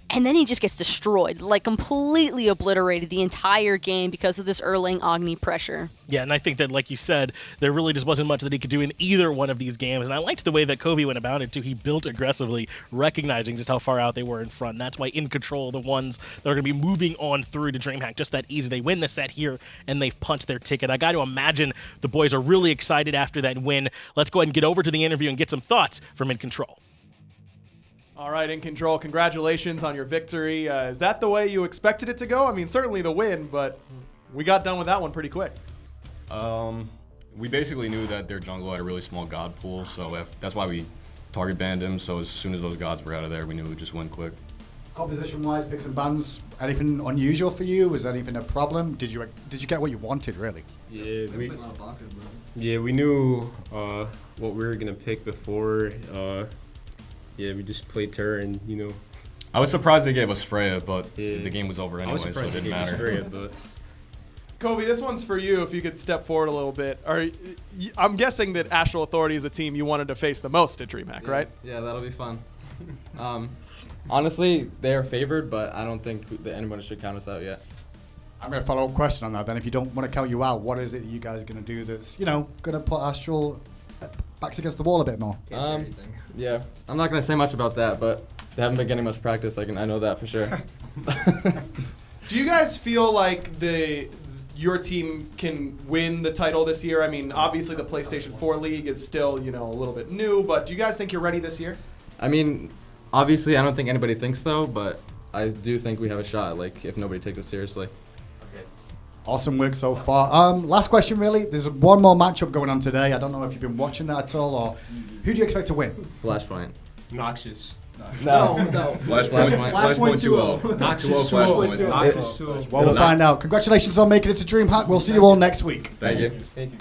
And then he just gets destroyed, like completely obliterated the entire game because of this Erlang Agni pressure. Yeah, and I think that, like you said, there really just wasn't much that he could do in either one of these games. And I liked the way that Xcovi went about it, too. He built aggressively, recognizing just how far out they were in front. And that's why Incontrol, the ones that are going to be moving on through to DreamHack just that easy. They win the set here, and they've punched their ticket. I got to imagine the boys are really excited after that win. Let's go ahead and get over to the interview and get some thoughts from Incontrol. All right, Incontrol, congratulations on your victory. Is that the way you expected it to go? I mean, certainly the win, but we got done with that one pretty quick. We basically knew that their jungle had a really small god pool, so that's why we target banned him. So as soon as those gods were out of there, we knew it would just win quick. Composition-wise, picks and bans, anything unusual for you? Was anything a problem? Did you get what you wanted, really? Yeah, we knew what we were gonna pick before. Yeah, we just played Terra, and I was surprised they gave us Freya, but the game was over anyway, so it didn't matter. Freya, but Xcovi, this one's for you. If you could step forward a little bit. I'm guessing that Astral Authority is the team you wanted to face the most at DreamHack, right? Yeah, that'll be fun. Honestly, they are favored, but I don't think that anyone should count us out yet. I'm going to follow up question on that then. If you don't want to count you out, what is it you guys are going to do that's, going to put Astral backs against the wall a bit more? Yeah, I'm not gonna say much about that, but they haven't been getting much practice. I know that for sure. Do you guys feel like your team can win the title this year? I mean, obviously the PlayStation 4 League is still, a little bit new, but do you guys think you're ready this year? I mean, obviously I don't think anybody thinks so, but I do think we have a shot, like, if nobody takes us seriously. Awesome work so far. Last question, really. There's one more matchup going on today. I don't know if you've been watching that at all, or who do you expect to win? Flashpoint. Noxious. No. Flashpoint 2-0. Not 2-0 Flashpoint. Well, we'll find out. Congratulations on making it to DreamHack. We'll see you all next week. Thank you. Thank you.